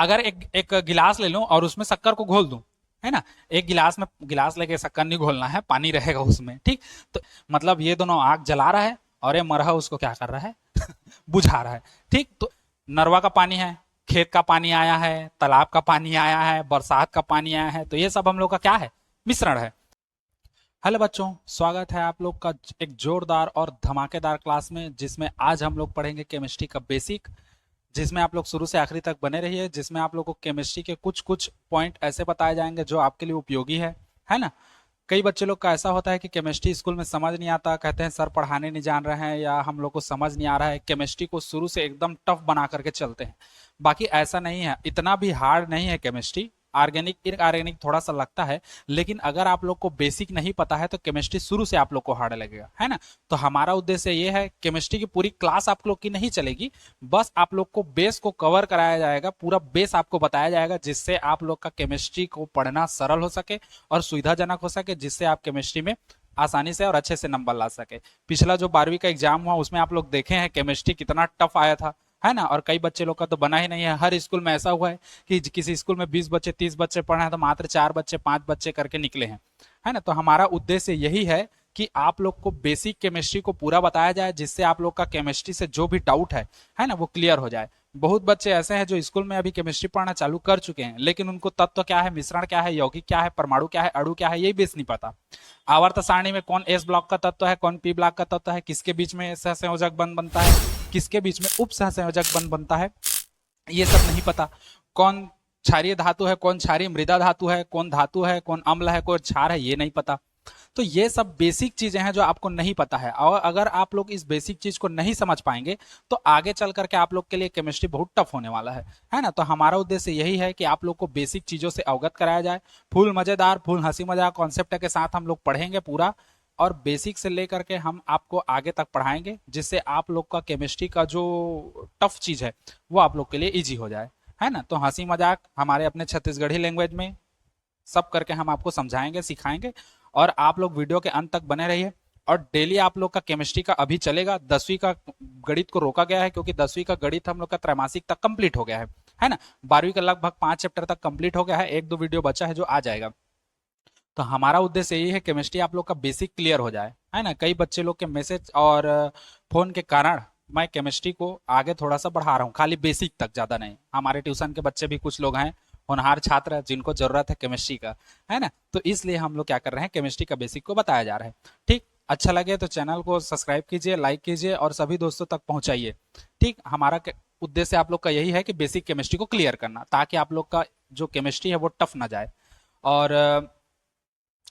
अगर एक एक गिलास ले लूं और उसमें शक्कर को घोल दूं, है ना, एक गिलास में गिलास लेके शक्कर नहीं घोलना है, पानी रहेगा उसमें, ठीक। तो मतलब ये दोनों आग जला रहा है और ये मरहा उसको क्या कर रहा है बुझा रहा है, ठीक। तो नरवा का पानी है, खेत का पानी आया है, तालाब का पानी आया है, बरसात का पानी आया है, तो ये सब हम लोग का क्या है, मिश्रण है। हेलो बच्चों, स्वागत है आप लोग का एक जोरदार और धमाकेदार क्लास में, जिसमें आज हम लोग पढ़ेंगे केमिस्ट्री का बेसिक, जिसमें आप लोग शुरू से आखिरी तक बने रहिए, जिसमें आप लोग को केमिस्ट्री के कुछ कुछ पॉइंट ऐसे बताए जाएंगे जो आपके लिए उपयोगी है ना। कई बच्चे लोग का ऐसा होता है कि केमिस्ट्री स्कूल में समझ नहीं आता, कहते हैं सर पढ़ाने नहीं जान रहे हैं या हम लोग को समझ नहीं आ रहा है, केमिस्ट्री को शुरू से एकदम टफ बना करके चलते हैं। बाकी ऐसा नहीं है, इतना भी हार्ड नहीं है केमिस्ट्री। ऑर्गेनिक इनऑर्गेनिक थोड़ा सा लगता है, लेकिन अगर आप लोग को बेसिक नहीं पता है तो केमिस्ट्री शुरू से आप लोग को हार्ड लगेगा, है ना। तो हमारा उद्देश्य ये है, केमिस्ट्री की पूरी क्लास आप लोग की नहीं चलेगी, बस आप लोग को बेस को कवर कराया जाएगा, पूरा बेस आपको बताया जाएगा, जिससे आप लोग का केमिस्ट्री को पढ़ना सरल हो सके और सुविधाजनक हो सके, जिससे आप केमिस्ट्री में आसानी से और अच्छे से नंबर ला सके। पिछला जो 12वीं का एग्जाम हुआ उसमें आप लोग देखे हैं केमिस्ट्री कितना टफ आया था, है ना। और कई बच्चे लोग का तो बना ही नहीं है, हर स्कूल में ऐसा हुआ है कि किसी स्कूल में 20 बच्चे 30 बच्चे पढ़े हैं तो मात्र 4 बच्चे 5 बच्चे करके निकले हैं, है ना। तो हमारा उद्देश्य यही है कि आप लोग को बेसिक केमिस्ट्री को पूरा बताया जाए, जिससे आप लोग का केमिस्ट्री से जो भी डाउट है ना, वो क्लियर हो जाए। बहुत बच्चे ऐसे हैं जो स्कूल में अभी केमिस्ट्री पढ़ना चालू कर चुके हैं, लेकिन उनको तत्व क्या है, मिश्रण क्या है, यौगिक क्या है, परमाणु क्या है, अणु क्या है, यही बेस नहीं पता। आवर्त सारणी में कौन एस ब्लॉक का तत्व है, कौन पी ब्लॉक का तत्व है, किसके बीच में सहसंयोजक बंध बनता है, किसके बीच में उप सहसंयोजक बंध बनता है, ये सब नहीं पता। कौन क्षारीय धातु है, कौन क्षारीय मृदा धातु है, कौन धातु है, कौन अम्ल है, कौन क्षार है, ये नहीं पता। तो ये सब बेसिक चीजें हैं जो आपको नहीं पता है, और अगर आप लोग इस बेसिक चीज को नहीं समझ पाएंगे तो आगे चल करके आप लोग के लिए केमिस्ट्री बहुत टफ होने वाला है ना। तो हमारा उद्देश्य यही है कि आप लोग को बेसिक चीजों से अवगत कराया जाए, फुल मजेदार फुल हंसी मजाक कॉन्सेप्ट के साथ हम लोग पढ़ेंगे पूरा, और बेसिक से लेकर के हम आपको आगे तक पढ़ाएंगे, जिससे आप लोग का केमिस्ट्री का जो टफ चीज है वो आप लोग के लिए इजी हो जाए, है ना। तो हंसी मजाक हमारे अपने छत्तीसगढ़ी लैंग्वेज में सब करके हम आपको समझाएंगे सिखाएंगे, और आप लोग वीडियो के अंत तक बने रहिए। और डेली आप लोग का केमिस्ट्री का अभी चलेगा, 10वीं का गणित को रोका गया है क्योंकि 10वीं का गणित हम लोग का त्रैमासिक तक कंप्लीट हो गया है ना। 12वीं का लगभग 5 चैप्टर तक कंप्लीट हो गया है, एक दो वीडियो बचा है जो आ जाएगा। तो हमारा उद्देश्य यही है केमिस्ट्री आप लोग का बेसिक क्लियर हो जाए, है ना। कई बच्चे लोग के मैसेज और फोन के कारण मैं केमिस्ट्री को आगे थोड़ा सा बढ़ा रहा हूँ, खाली बेसिक तक, ज्यादा नहीं। हमारे ट्यूशन के बच्चे भी कुछ लोग हैं, होनहार छात्र जिनको जरूरत है केमिस्ट्री का, है ना। तो इसलिए हम लोग क्या कर रहे हैं, केमिस्ट्री का बेसिक को बताया जा रहा है, ठीक। अच्छा लगे तो चैनल को सब्सक्राइब कीजिए, लाइक कीजिए और सभी दोस्तों तक पहुंचाइए, ठीक। हमारा उद्देश्य आप लोग का यही है कि बेसिक केमिस्ट्री को क्लियर करना, ताकि आप लोग का जो केमिस्ट्री है वो टफ ना जाए। और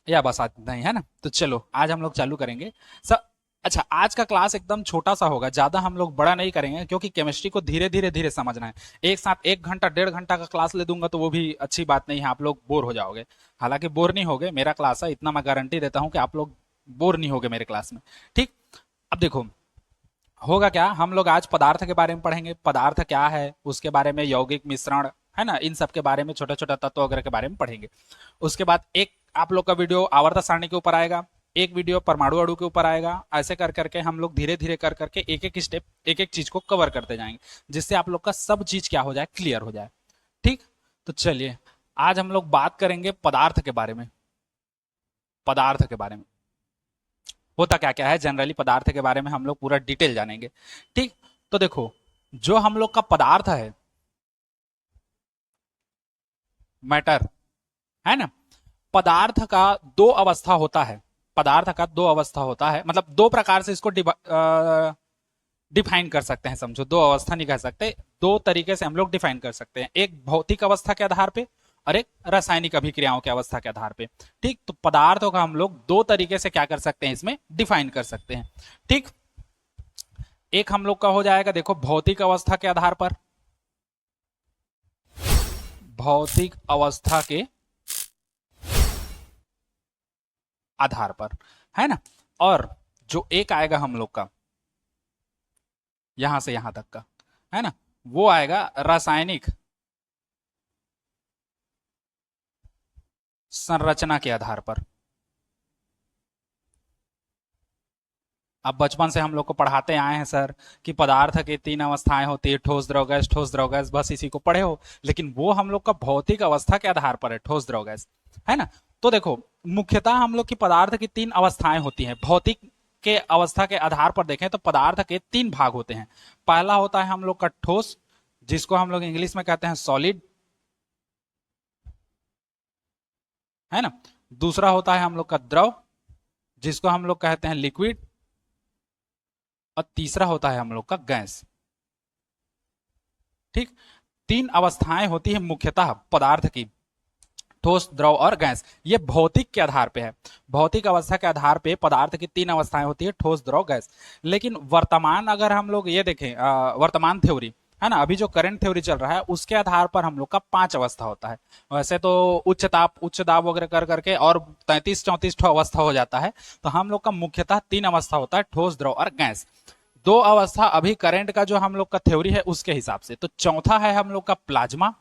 या बस इतना ही, है ना। तो चलो आज हम लोग चालू करेंगे। सब अच्छा, आज का क्लास एकदम छोटा सा होगा, ज्यादा हम लोग बड़ा नहीं करेंगे, क्योंकि केमिस्ट्री को धीरे धीरे धीरे समझना है। एक साथ 1 घंटा 1.5 घंटा का क्लास ले दूंगा तो वो भी अच्छी बात नहीं है, आप लोग बोर हो जाओगे। हालांकि बोर नहीं होगे, मेरा क्लास है, इतना मैं गारंटी देता हूं कि आप लोग बोर नहीं होगे मेरे क्लास में, ठीक। अब देखो होगा क्या, हम लोग आज पदार्थ के बारे में पढ़ेंगे, पदार्थ क्या है उसके बारे में, यौगिक मिश्रण, है ना, इन सब के बारे में, छोटा छोटा तत्व वगैरह के बारे में पढ़ेंगे। उसके बाद एक आप लोग का वीडियो आवर्त सारणी के ऊपर आएगा, एक वीडियो परमाणु अणु के ऊपर आएगा, ऐसे कर करके हम लोग धीरे धीरे कर करके एक एक स्टेप एक एक चीज को कवर करते जाएंगे, जिससे आप लोग का सब चीज क्या हो जाए, क्लियर हो जाए, ठीक। तो चलिए आज हम लोग बात करेंगे पदार्थ के बारे में। पदार्थ के बारे में होता क्या क्या है, जनरली पदार्थ के बारे में हम लोग पूरा डिटेल जानेंगे, ठीक। तो देखो, जो हम लोग का पदार्थ है, मैटर, है ना, पदार्थ का दो अवस्था होता है। पदार्थ का दो अवस्था होता है, मतलब दो प्रकार से इसको डिफाइन कर सकते हैं, समझो, दो अवस्था नहीं कह सकते, दो तरीके से हम लोग डिफाइन कर सकते हैं, एक भौतिक अवस्था के आधार पे और एक रासायनिक अभिक्रियाओं के अवस्था के आधार पे, ठीक। तो पदार्थों का हम लोग दो तरीके से क्या कर सकते हैं, इसमें डिफाइन कर सकते हैं, ठीक। एक हम लोग का हो जाएगा, देखो, भौतिक अवस्था के आधार पर, भौतिक अवस्था के आधार पर, है ना। और जो एक आएगा हम लोग का यहां से यहां तक का, है ना, वो आएगा रासायनिक संरचना के आधार पर। अब बचपन से हम लोग को पढ़ाते आए हैं सर कि पदार्थ की तीन अवस्थाएं होती है, ठोस द्रव गैस, ठोस द्रव गैस, बस इसी को पढ़े हो। लेकिन वो हम लोग का भौतिक अवस्था के आधार पर है, ठोस द्रव गैस, है ना। तो देखो, मुख्यतः हम लोग की पदार्थ की तीन अवस्थाएं होती हैं। भौतिक के अवस्था के आधार पर देखें तो पदार्थ के तीन भाग होते हैं। पहला होता है हम लोग का ठोस, जिसको हम लोग इंग्लिश में कहते हैं सॉलिड, है ना। दूसरा होता है हम लोग का द्रव, जिसको हम लोग कहते हैं लिक्विड। और तीसरा होता है हम लोग का गैस। ठीक, तीन अवस्थाएं होती है मुख्यतः पदार्थ की, ठोस, द्रव और गैस। ये भौतिक के आधार पे है। भौतिक अवस्था के आधार पे पदार्थ की तीन अवस्थाएं होती है, ठोस, द्रव, गैस। लेकिन वर्तमान अगर हम लोग ये देखें, वर्तमान थ्योरी, है ना, अभी जो करंट थ्योरी चल रहा है उसके आधार पर हम लोग का पांच अवस्था होता है। वैसे तो उच्च ताप, उच्च दाब वगैरह कर करके और 33-34 अवस्था हो जाता है। तो हम लोग का मुख्यतः तीन अवस्था होता है, ठोस, द्रव और गैस। दो अवस्था अभी करंट का जो हम लोग का थ्योरी है उसके हिसाब से। तो चौथा है हम लोग का प्लाज्मा,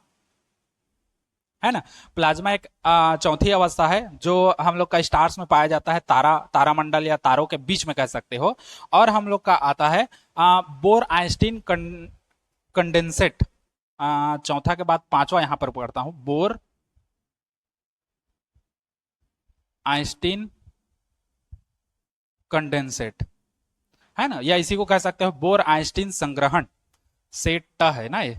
है ना। प्लाज्मा एक चौथी अवस्था है जो हम लोग का स्टार्स में पाया जाता है, तारामंडल या तारों के बीच में कह सकते हो। और हम लोग का आता है बोर आइंस्टीन कंडेंसेट। चौथा के बाद पांचवा यहां पर पढ़ता हूं, बोर आइंस्टीन कंडेंसेट, है ना। या इसी को कह सकते हो बोर आइंस्टीन संग्रहण, सेट है ना ये,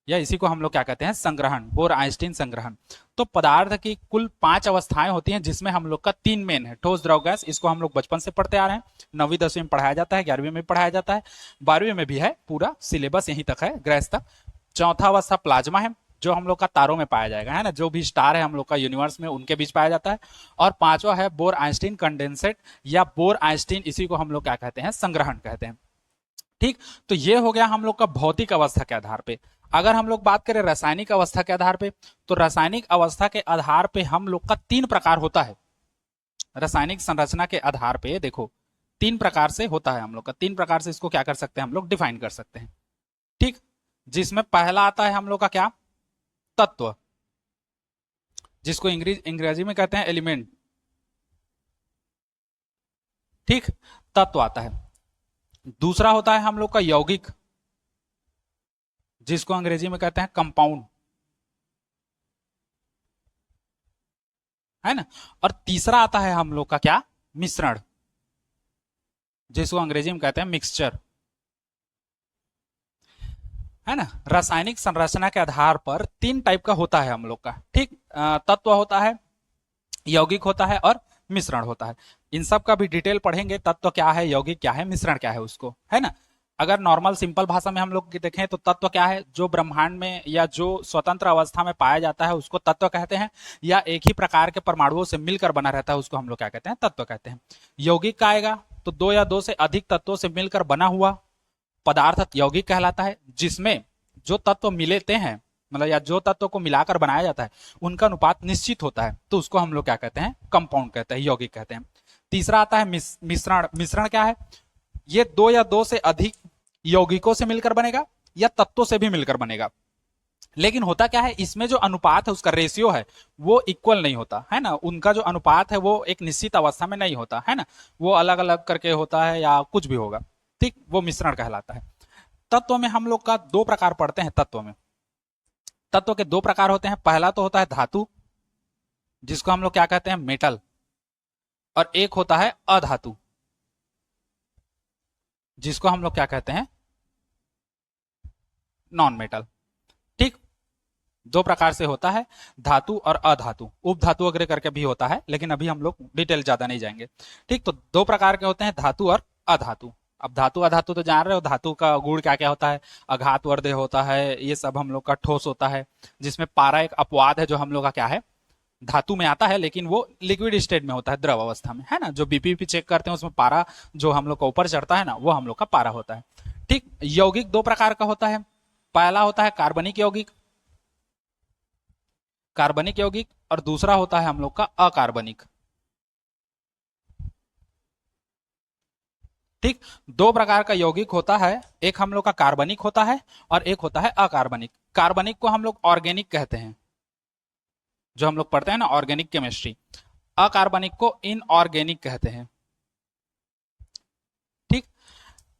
या इसी को हम लोग क्या कहते हैं, संग्रहण, बोर आइंस्टीन संग्रहण। तो पदार्थ की कुल पांच अवस्थाएं होती हैं, जिसमें हम लोग का तीन मेन है, ठोस, द्रव, गैस। इसको हम लोग बचपन से पढ़ते आ रहे हैं, 9वीं 10वीं में पढ़ाया जाता है, 11वीं में पढ़ाया जाता है, 12वीं में भी है, पूरा सिलेबस यहीं तक है, गैस तक। चौथा अवस्था प्लाज्मा है, जो हम लोग का तारों में पाया जाएगा, है ना, जो भी स्टार है हम लोग का यूनिवर्स में उनके बीच पाया जाता है। और पांचवा है बोर आइंस्टीन कंडेंसेट, या बोर आइंस्टीन, इसी को हम लोग क्या कहते हैं, संग्रहण कहते हैं। ठीक, तो ये हो गया हम लोग का भौतिक अवस्था के आधार पे। अगर हम लोग बात करें रासायनिक अवस्था के आधार पे, तो रासायनिक अवस्था के आधार पे हम लोग का तीन प्रकार होता है। रासायनिक संरचना के आधार पे देखो, तीन प्रकार से होता है हम लोग का, तीन प्रकार से इसको क्या कर सकते हैं, हम लोग डिफाइन कर सकते हैं। ठीक, जिसमें पहला आता है हम लोग का क्या, तत्व, जिसको अंग्रेजी में कहते हैं एलिमेंट। ठीक, तत्व आता है। दूसरा होता है हम लोग का यौगिक, जिसको अंग्रेजी में कहते हैं कंपाउंड, है ना। और तीसरा आता है हम लोग का क्या, मिश्रण, जिसको अंग्रेजी में कहते हैं मिक्सचर, है ना। रासायनिक संरचना के आधार पर तीन टाइप का होता है हम लोग का। ठीक, तत्व होता है, यौगिक होता है और मिश्रण होता है। इन सब का भी डिटेल पढ़ेंगे, तत्व क्या है, यौगिक क्या है, मिश्रण क्या है उसको, है ना। अगर नॉर्मल सिंपल भाषा में हम लोग देखें तो तत्व क्या है, जो ब्रह्मांड में या जो स्वतंत्र अवस्था में पाया जाता है उसको तत्व कहते हैं, या एक ही प्रकार के परमाणुओं से मिलकर बना रहता है उसको हम लोग क्या कहते हैं, तत्व कहते हैं। यौगिक का आएगा तो दो या दो से अधिक तत्वों से मिलकर बना हुआ पदार्थ यौगिक कहलाता है, जिसमें जो तत्व मिलते हैं, मतलब या जो तत्व को मिलाकर बनाया जाता है उनका अनुपात निश्चित होता है, तो उसको हम लोग क्या कहते हैं, कंपाउंड कहते हैं, यौगिक कहते हैं। तीसरा आता है मिश्रण। मिश्रण क्या है, ये दो या दो से अधिक यौगिकों से मिलकर बनेगा या तत्वों से भी मिलकर बनेगा। लेकिन होता क्या है, इसमें जो अनुपात है, उसका रेशियो है, वो इक्वल नहीं होता, है ना। उनका जो अनुपात है वो एक निश्चित अवस्था में नहीं होता, है ना। वो अलग अलग करके होता है या कुछ भी होगा। ठीक, वो मिश्रण कहलाता है। तत्व में हम लोग का दो प्रकार पढ़ते हैं। तत्व में, तत्व के दो प्रकार होते हैं। पहला तो होता है धातु, जिसको हम लोग क्या कहते हैं, मेटल। और एक होता है अधातु, जिसको हम लोग क्या कहते हैं, नॉन मेटल। ठीक, दो प्रकार से होता है, धातु और अधातु, उपधातु वगैरह करके भी होता है, लेकिन अभी हम लोग डिटेल ज्यादा नहीं जाएंगे। ठीक, तो दो प्रकार के होते हैं, धातु और अधातु। अब धातु अधातु तो जान रहे हो, धातु का गुण क्या क्या होता है, अघात वर्धेय होता है, ये सब हम लोग का ठोस होता है, जिसमें पारा एक अपवाद है, जो हम लोग का क्या है, धातु में आता है, लेकिन वो लिक्विड स्टेट में होता है, द्रव अवस्था में, है ना। जो बीपीपी चेक करते हैं उसमें पारा जो हम लोग का ऊपर चढ़ता है ना, वो हम लोग का पारा होता है। ठीक, यौगिक दो प्रकार का होता है। पहला होता है कार्बनिक यौगिक, कार्बनिक यौगिक, और दूसरा होता है हम लोग का अकार्बनिक। ठीक, दो प्रकार का यौगिक होता है, एक हम लोग का कार्बनिक होता है और एक होता है अकार्बनिक। कार्बनिक को हम लोग ऑर्गेनिक कहते हैं, जो हम लोग पढ़ते हैं ना ऑर्गेनिक केमिस्ट्री। अकार्बनिक को इनऑर्गेनिक कहते हैं।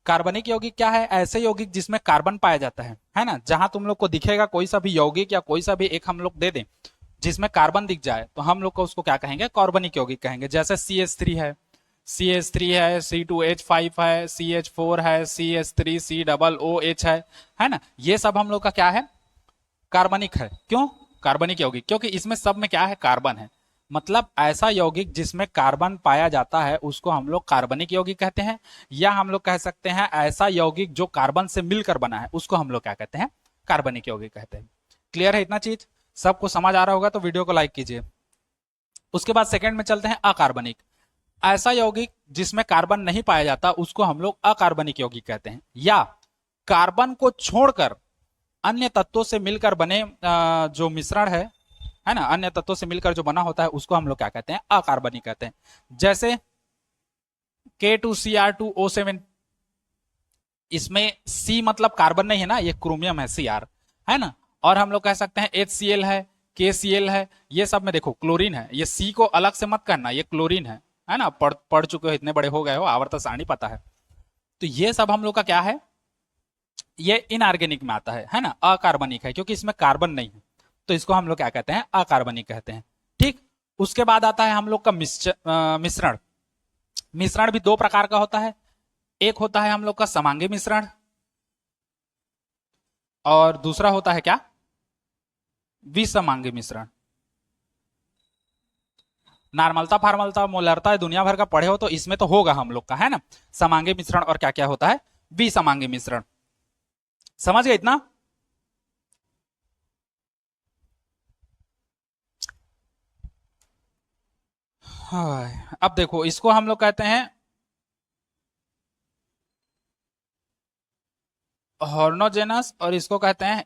कार्बनिक यौगिक क्या है? ऐसे यौगिक जिसमें कार्बन पाया जाता है ना। जहां तुम लोग को दिखेगा कोई सा भी यौगिक या कोई सा भी एक हम लोग दे दें जिसमें कार्बन दिख जाए तो हम लोग को उसको क्या कहेंगे? कार्बनिक यौगिक कहेंगे। जैसे CH3 है, CH3 है, C2H5 है, CH4 है, CH3 COOH है ना। ये सब हम लोग का क्या है? कार्बनिक है। क्यों कार्बनिक यौगिक? क्योंकि इसमें सब में क्या है? कार्बन है। मतलब ऐसा यौगिक जिसमें कार्बन पाया जाता है उसको हम लोग कार्बनिक यौगिक कहते हैं। या हम लोग कह सकते हैं ऐसा यौगिक जो कार्बन से मिलकर बना है उसको हम लोग क्या कहते हैं? कार्बनिक यौगिक कहते हैं। क्लियर है इतना चीज? सबको समझ आ रहा होगा तो वीडियो को लाइक कीजिए। उसके बाद सेकंड में चलते हैं अकार्बनिक। ऐसा यौगिक जिसमें कार्बन नहीं पाया जाता उसको हम लोग अकार्बनिक यौगिक कहते हैं। या कार्बन को छोड़कर अन्य तत्वों से मिलकर बने जो मिश्रण है ना, अन्य तत्वों से मिलकर जो बना होता है उसको हम लोग क्या कहते हैं? अकार्बनिक कहते हैं। जैसे K2Cr2O7, इसमें C मतलब कार्बन नहीं है ना, ये क्रोमियम है Cr, है ना। और हम लोग कह सकते हैं HCl है, KCl है, ये सब में देखो क्लोरीन है। ये C को अलग से मत करना, ये क्लोरीन है ना। पढ़ चुके हो, इतने बड़े हो गए हो, आवर्त सारणी पता है। तो ये सब हम लोग का क्या है? ये इनऑर्गेनिक में आता है ना, अकार्बनिक है क्योंकि इसमें कार्बन नहीं है। तो इसको हम लोग क्या कहते हैं? अकार्बनिक कहते हैं। ठीक। उसके बाद आता है हम लोग का मिश्रण। मिश्रण भी दो प्रकार का होता है। एक होता है हम लोग का समांगी मिश्रण और दूसरा होता है क्या? विसमांगी मिश्रण। नॉर्मलता, फार्मलता, मोलरता दुनिया भर का पढ़े हो तो इसमें तो होगा हम लोग का, है ना। समांगी मिश्रण और क्या क्या होता है? विसमांगी मिश्रण। समझ गए इतना? हाँ, अब देखो इसको हम लोग कहते हैं होमोजेनस और इसको कहते हैं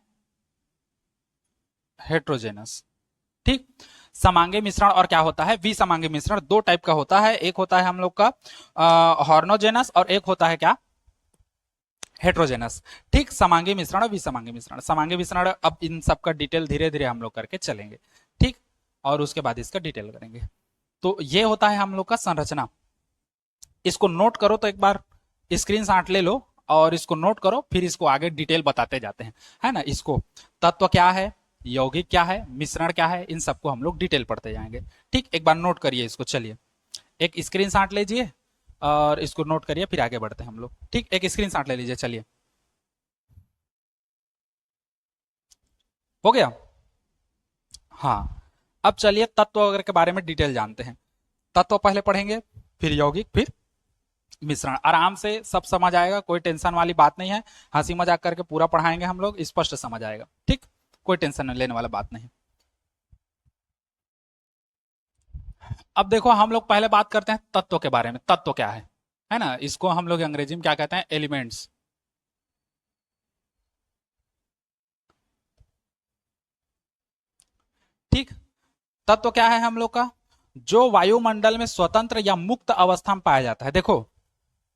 हेट्रोजेनस। ठीक। समांगी मिश्रण और क्या होता है? विसमांगी मिश्रण। दो टाइप का होता है, एक होता है हम लोग का होमोजेनस और एक होता है क्या? हेट्रोजेनस। ठीक। समांगी मिश्रण और विसमांगी मिश्रण। समांगी मिश्रण अब इन सब का डिटेल धीरे धीरे हम लोग करके चलेंगे। ठीक। और उसके बाद इसका डिटेल करेंगे। तो ये होता है हम लोग का संरचना। इसको नोट करो तो एक बार स्क्रीनशॉट ले लो और इसको नोट करो, फिर इसको आगे डिटेल बताते जाते हैं, है ना। इसको तत्व क्या है, यौगिक क्या है, मिश्रण क्या है, इन सबको हम लोग डिटेल पढ़ते जाएंगे। ठीक। एक बार नोट करिए इसको। चलिए एक स्क्रीनशॉट लीजिए और इसको नोट करिए, फिर आगे बढ़ते हैं हम लोग। ठीक। एक स्क्रीनशॉट ले लीजिए। चलिए हो गया? हाँ। अब चलिए तत्व वगैरह के बारे में डिटेल जानते हैं। तत्व पहले पढ़ेंगे, फिर यौगिक, फिर मिश्रण। आराम से सब समझ आएगा, कोई टेंशन वाली बात नहीं है। हंसी मजाक करके पूरा पढ़ाएंगे हम लोग, स्पष्ट समझ आएगा। ठीक। कोई टेंशन लेने वाला बात नहीं। अब देखो हम लोग पहले बात करते हैं तत्व के बारे में। तत्व क्या है ना। इसको हम लोग अंग्रेजी में क्या कहते हैं? एलिमेंट्स। ठीक। तत्व क्या है हम लोग का? जो वायुमंडल में स्वतंत्र या मुक्त अवस्था में पाया जाता है। देखो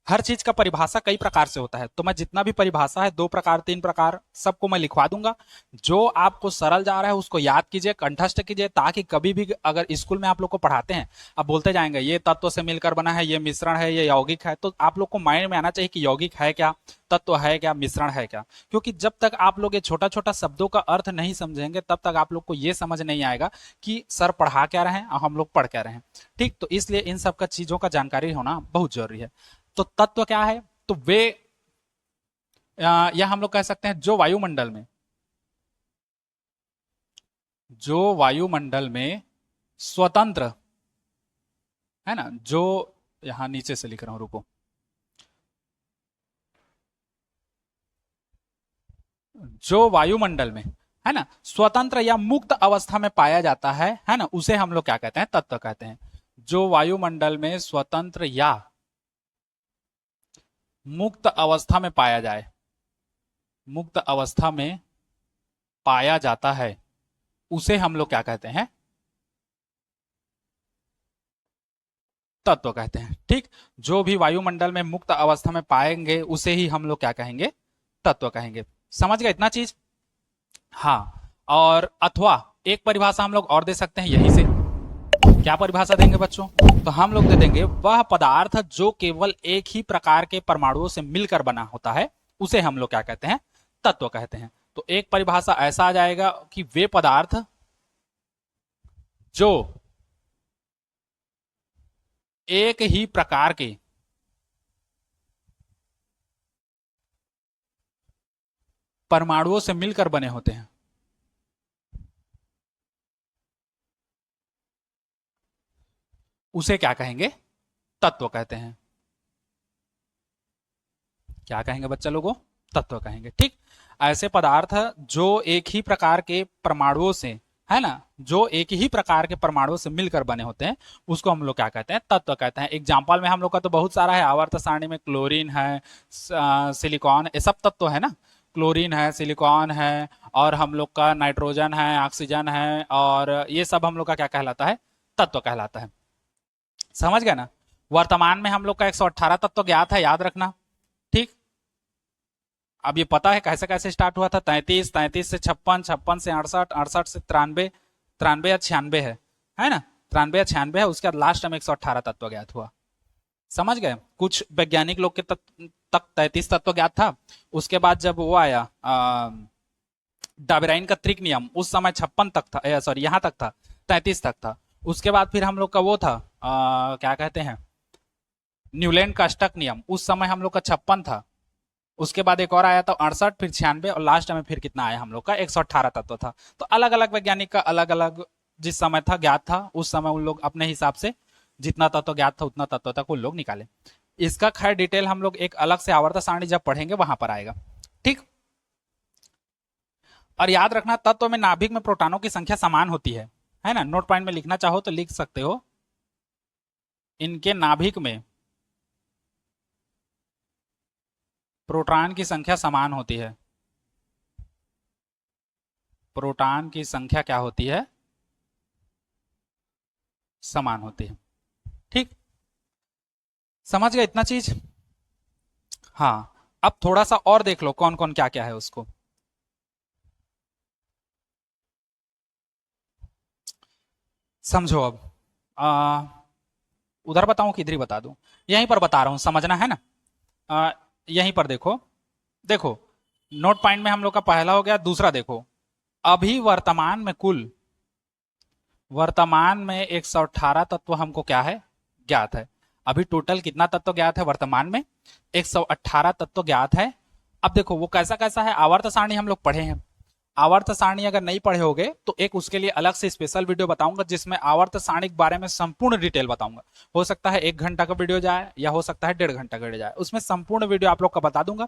हर चीज का परिभाषा कई प्रकार से होता है, तो मैं जितना भी परिभाषा है 2 प्रकार 3 प्रकार सबको मैं लिखवा दूंगा। जो आपको सरल जा रहा है उसको याद कीजिए, कंठस्थ कीजिए, ताकि कभी भी अगर स्कूल में आप लोग को पढ़ाते हैं, अब बोलते जाएंगे ये तत्व से मिलकर बना है, ये मिश्रण है, ये यौगिक है, तो आप लोग को माइंड में आना चाहिए कि यौगिक है क्या, तत्व है क्या, मिश्रण है क्या। क्योंकि जब तक आप लोग ये छोटा छोटा शब्दों का अर्थ नहीं समझेंगे तब तक आप लोग को ये समझ नहीं आएगा कि सर पढ़ा क्या रहे हैं और हम लोग पढ़ क्या रहे हैं। ठीक। तो इसलिए इन सब का चीजों का जानकारी होना बहुत जरूरी है। तो तत्व क्या है? तो वे या हम लोग कह सकते हैं जो वायुमंडल में स्वतंत्र, है ना, जो यहां नीचे से लिख रहा हूं, रुको, जो वायुमंडल में, है ना, स्वतंत्र या मुक्त अवस्था में पाया जाता है ना, उसे हम लोग क्या कहते हैं? तत्व कहते हैं। जो वायुमंडल में स्वतंत्र या मुक्त अवस्था में पाया जाए, मुक्त अवस्था में पाया जाता है, उसे हम लोग क्या कहते हैं? तत्व कहते हैं। ठीक। जो भी वायुमंडल में मुक्त अवस्था में पाएंगे उसे ही हम लोग क्या कहेंगे? तत्व कहेंगे। समझ गए इतना चीज? हाँ। और अथवा एक परिभाषा हम लोग और दे सकते हैं यहीं से। क्या परिभाषा देंगे बच्चों? तो तो हम लोग दे देंगे वह पदार्थ जो केवल एक ही प्रकार के परमाणुओं से मिलकर बना होता है उसे हम लोग क्या कहते हैं, तत्व कहते हैं। तो एक परिभाषा ऐसा आ जाएगा कि वे पदार्थ जो एक ही प्रकार के परमाणुओं से मिलकर बने होते हैं उसे क्या कहेंगे, तत्व कहते हैं। क्या कहेंगे बच्चा लोगों, तत्व कहेंगे। ठीक, ऐसे पदार्थ जो एक ही प्रकार के परमाणुओं से, है ना, जो एक ही प्रकार के परमाणुओं से मिलकर बने होते हैं उसको हम लोग क्या कहते हैं, तत्व कहते हैं। एग्जाम्पल में हम लोग का तो बहुत सारा है, आवर्त सारणी में क्लोरीन है, सिलिकॉन, ये सब तत्व है ना। क्लोरीन है, सिलिकॉन है, और हम लोग का नाइट्रोजन है, ऑक्सीजन है, और ये सब हम लोग का क्या कहलाता है, तत्व कहलाता है। समझ गए ना। वर्तमान में हम लोग का 118 तत्व ज्ञात है, याद रखना। ठीक, अब ये पता है कैसे कैसे स्टार्ट हुआ था, 33, 33 से 56, 56 से 68, 68 से 93, 93 या 96 है ना, 93 या 96 है। उसके बाद लास्ट में 118 तत्व ज्ञात हुआ। समझ गए। कुछ वैज्ञानिक लोग के तक 33 तत्व ज्ञात था। उसके बाद जब वो आया डाबेराइन का त्रिक नियम, उस समय 56 तक था, सॉरी यहाँ तक था, 33 तक था। उसके बाद फिर हम लोग का वो था क्या कहते हैं, न्यूलैंड का अष्टक नियम, उस समय हम लोग का 56 था। उसके बाद एक और आया था 68, फिर 96, और लास्ट में फिर कितना आया हम लोग का, 118 तत्व था। तो अलग अलग वैज्ञानिक का अलग अलग जिस समय था ज्ञात था, उस समय उन लोग अपने हिसाब से जितना तत्व ज्ञात था उतना तत्व तक उन लोग निकाले। इसका खैर डिटेल हम लोग एक अलग से आवर्त सारणी जब पढ़ेंगे वहां पर आएगा। ठीक, और याद रखना तत्व में नाभिक में प्रोटॉनों की संख्या समान होती है ना। नोट पॉइंट में लिखना चाहो तो लिख सकते हो, इनके नाभिक में प्रोटॉन की संख्या समान होती है। प्रोटॉन की संख्या क्या होती है, समान होती है। ठीक, समझ गए इतना चीज। हाँ, अब थोड़ा सा और देख लो कौन कौन क्या क्या है उसको। समझो अब। आ, उधर बताऊं कि इधर ही बता दूं, यहीं पर बता रहा हूं, समझना है ना। यहीं पर देखो, देखो नोट पॉइंट में हम लोग का पहला हो गया। दूसरा देखो, अभी वर्तमान में 118 तत्व हमको क्या है, ज्ञात है। अभी टोटल कितना तत्व ज्ञात है वर्तमान में, 118 तत्व ज्ञात है। अब देखो वो कैसा कैसा है, आवर्त सारणी हम लोग पढ़े हैं। आवर्त सारणी अगर नहीं पढ़े होगे तो एक उसके लिए अलग से स्पेशल वीडियो बताऊंगा जिसमें आवर्त सारणी के बारे में संपूर्ण डिटेल बताऊंगा। हो सकता है 1 घंटा का वीडियो जाए या हो सकता है 1.5 घंटा का वीडियो जाए, उसमें संपूर्ण वीडियो आप लोग का बता दूंगा।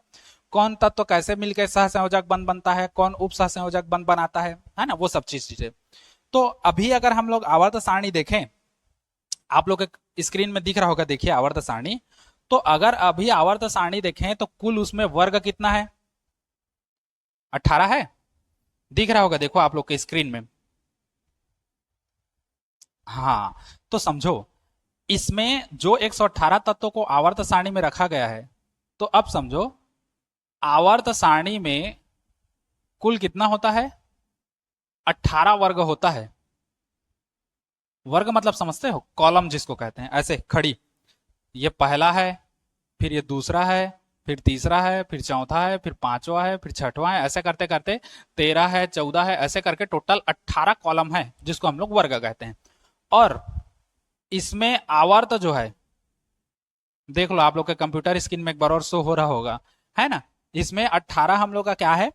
कौन तत्व कैसे मिलकर सहसंयोजक बंध बनता है, कौन उप सहसंयोजक बंध बनाता है ना, वो सब चीजें। तो अभी अगर हम लोग आवर्त सारणी देखें, आप लोग के स्क्रीन में दिख रहा होगा, देखिए आवर्त सारणी। तो अगर अभी आवर्त सारणी देखें तो कुल उसमें वर्ग कितना है, 18 है। दिख रहा होगा, देखो आप लोग के स्क्रीन में। हाँ, तो समझो इसमें जो 118 तत्वों को आवर्त सारणी में रखा गया है, तो अब समझो आवर्त सारणी में कुल कितना होता है, 18 वर्ग होता है। वर्ग मतलब समझते हो, कॉलम जिसको कहते हैं, ऐसे खड़ी। ये पहला है, फिर ये दूसरा है, फिर तीसरा है, फिर चौथा है, फिर पांचवा है, फिर छठवां है, ऐसे करते करते 13 है, 14 है, ऐसे करके टोटल 18 कॉलम है जिसको हम लोग वर्ग कहते हैं। और इसमें आवर्त जो है, देख लो आप लोग के कंप्यूटर स्क्रीन में एक बार और शो हो रहा होगा, है ना। इसमें 18 हम लोग का क्या है,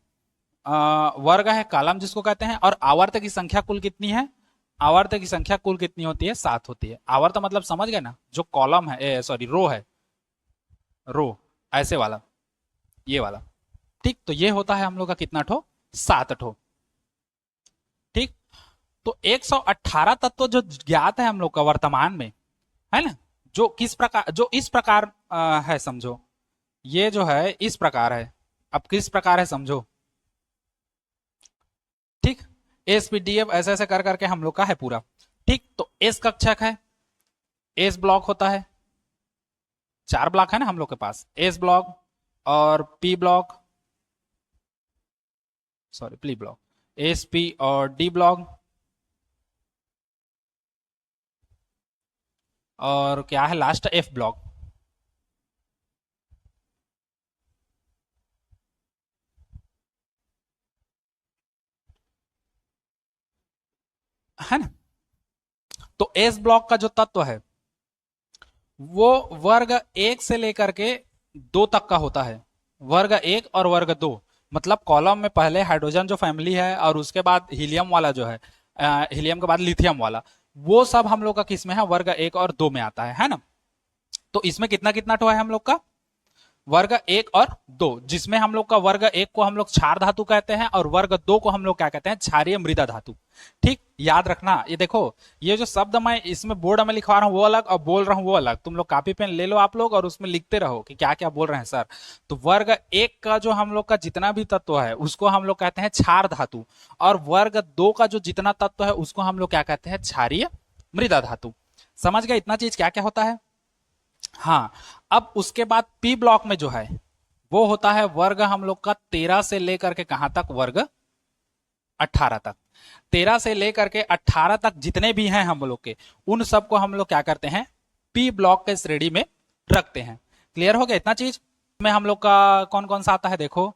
वर्ग है, कॉलम जिसको कहते हैं। और आवर्त की संख्या कुल कितनी है, आवर्त की संख्या कुल कितनी होती है, 7 होती है। आवर्त मतलब समझ गए ना, जो कॉलम है, सॉरी रो है, रो ऐसे वाला, ये वाला। ठीक, तो ये होता है हम लोग का कितना ठो, 7 ठो। ठीक, तो 118 तत्व जो ज्ञात है हम लोग का वर्तमान में, है ना, जो किस प्रकार, जो इस प्रकार है समझो, ये जो है इस प्रकार है। अब किस प्रकार है समझो। ठीक, एसपीडीएफ ऐसे ऐसे कर करके हम लोग का है पूरा। ठीक, तो एस कक्षक है, एस ब्लॉक होता है, 4 ब्लॉक है ना हम लोग के पास, एस ब्लॉक और P block, sorry P block, S P और डी ब्लॉक। और क्या है लास्ट, एफ ब्लॉक, है ना। तो एस ब्लॉक का जो तत्व है वो वर्ग एक से लेकर के दो तक का होता है। वर्ग एक और वर्ग दो, मतलब कॉलम में पहले हाइड्रोजन जो फैमिली है और उसके बाद हीलियम वाला जो है, हीलियम के बाद लिथियम वाला, वो सब हम लोग का किस में है, वर्ग एक और दो में आता है ना। तो इसमें कितना कितना टो है हम लोग का, वर्ग एक और दो, जिसमें हम लोग का वर्ग एक को हम लोग क्षार धातु कहते हैं और वर्ग दो को हम लोग क्या कहते हैं, क्षारीय मृदा धातु। ठीक, याद रखना। ये देखो, ये जो शब्द मैं इसमें बोर्ड में लिखवा रहा हूं वो अलग और बोल रहा हूं वो अलग, तुम लोग कॉपी पेन ले लो आप लोग और उसमें लिखते रहो कि क्या क्या बोल रहे हैं सर। तो वर्ग एक का जो हम लोग का जितना भी तत्व है उसको हम लोग कहते हैं क्षार धातु, और वर्ग दो का जो जितना तत्व है उसको हम लोग क्या कहते हैं, क्षारीय मृदा धातु। समझ गए इतना चीज क्या क्या होता है। हाँ, अब उसके बाद पी ब्लॉक में जो है वो होता है वर्ग हम लोग का 13 से लेकर के कहां तक, वर्ग 18 तक। 13 से लेकर के 18 तक जितने भी हैं हम लोग के, उन सबको हम लोग क्या करते हैं, पी ब्लॉक के श्रेणी में रखते हैं। क्लियर हो गया इतना चीज में। हम लोग का कौन कौन सा आता है देखो,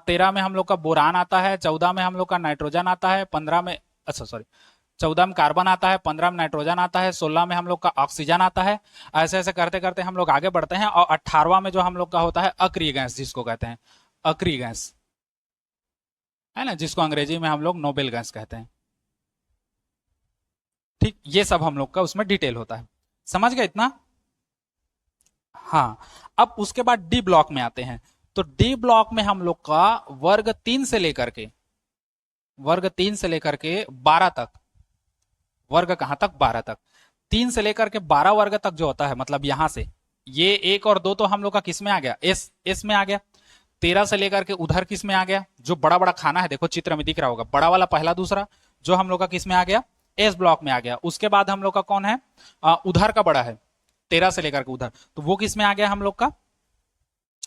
13 में हम लोग का बोरान आता है, 14 में हम लोग का नाइट्रोजन आता है, 15 में, अच्छा सॉरी, 14 में कार्बन आता है, 15 में नाइट्रोजन आता है, 16 में हम लोग का ऑक्सीजन आता है। ऐसे ऐसे करते करते हम लोग आगे बढ़ते हैं और 18वां में जो हम लोग का होता है अक्रिय गैस, जिसको कहते हैं अक्रिय गैस, है ना, जिसको अंग्रेजी में हम लोग नोबेल गैस कहते हैं। ठीक, ये सब हम लोग का उसमें डिटेल होता है। समझ गए इतना। हाँ, अब उसके बाद डी ब्लॉक में आते हैं। तो डी ब्लॉक में हम लोग का वर्ग 3 से लेकर के, वर्ग 3 से लेकर के 12 तक, वर्ग कहां तक, 12 तक, 3 से लेकर के 12 वर्ग तक जो होता है, मतलब यहां से ये एक और दो तो हम लोग का किस में आ गया, एस में आ गया। 13 से लेकर के उधर किस में आ गया, जो बड़ा बड़ा खाना है देखो चित्र में दिख रहा होगा, बड़ा वाला पहला दूसरा, जो हम लोग का किस में आ गया, एस ब्लॉक में आ गया। उसके बाद हम लोग का कौन है, उधर का बड़ा है, 13 से लेकर के उधर, तो वो किस में आ गया हम लोग का,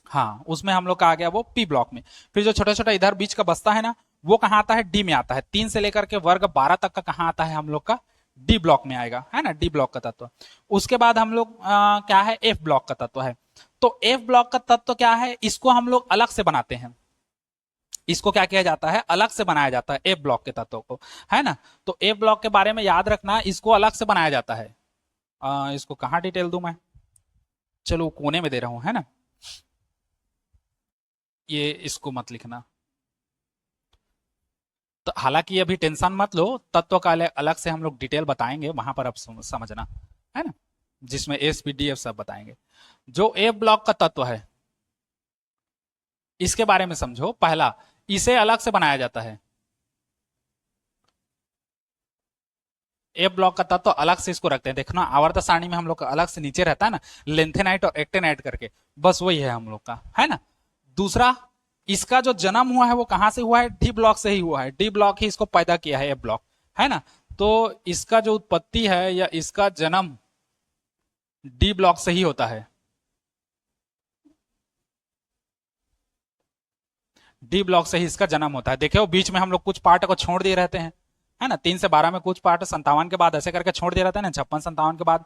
हाँ उसमें हम लोग का आ गया वो पी ब्लॉक में। फिर जो छोटा छोटा इधर बीच का बस्ता है ना, वो कहां आता है, डी में आता है। 3 से लेकर के वर्ग 12 तक का कहां आता है हम लोग का, डी ब्लॉक में आएगा, है ना, डी ब्लॉक का तत्व। उसके बाद हम लोग क्या है, एफ ब्लॉक का तत्व है। तो एफ ब्लॉक का तत्व क्या है, इसको हम लोग अलग से बनाते हैं। इसको क्या किया जाता है, अलग से बनाया जाता है एफ ब्लॉक के तत्वों को, है ना। तो एफ ब्लॉक के बारे में याद रखना, इसको अलग से बनाया जाता है। इसको कहां डिटेल दूं मैं, चलो कोने में दे रहा हूं, है ना, ये इसको मत लिखना। तो हालांकि अभी टेंशन मत लो, तत्व का अलग से हम लोग डिटेल बताएंगे, वहां पर अब समझना, है ना, जिसमें एस पी डी एफ सब बताएंगे। जो ए ब्लॉक का तत्व है इसके बारे में समझो। पहला, इसे अलग से बनाया जाता है, ए ब्लॉक का तत्व अलग से इसको रखते हैं। देखना आवर्त सारणी में हम लोग का अलग से नीचे रहता है ना, लेंथेनाइट और एक्टेनाइट करके, बस वही है हम लोग का, है ना। दूसरा, इसका जो जन्म हुआ है वो कहां से हुआ है, डी ब्लॉक से ही हुआ है, डी ब्लॉक ही इसको पैदा किया है, ए ब्लॉक, है ना। तो इसका जो उत्पत्ति है या इसका जन्म डी ब्लॉक से ही होता है, डी ब्लॉक से ही इसका जन्म होता है। देखो बीच में हम लोग कुछ पार्ट को छोड़ दिए रहते हैं, है ना, 3 से 12 में कुछ पार्ट 57 के बाद ऐसे करके छोड़ दिया रहता है ना, 56 57 के बाद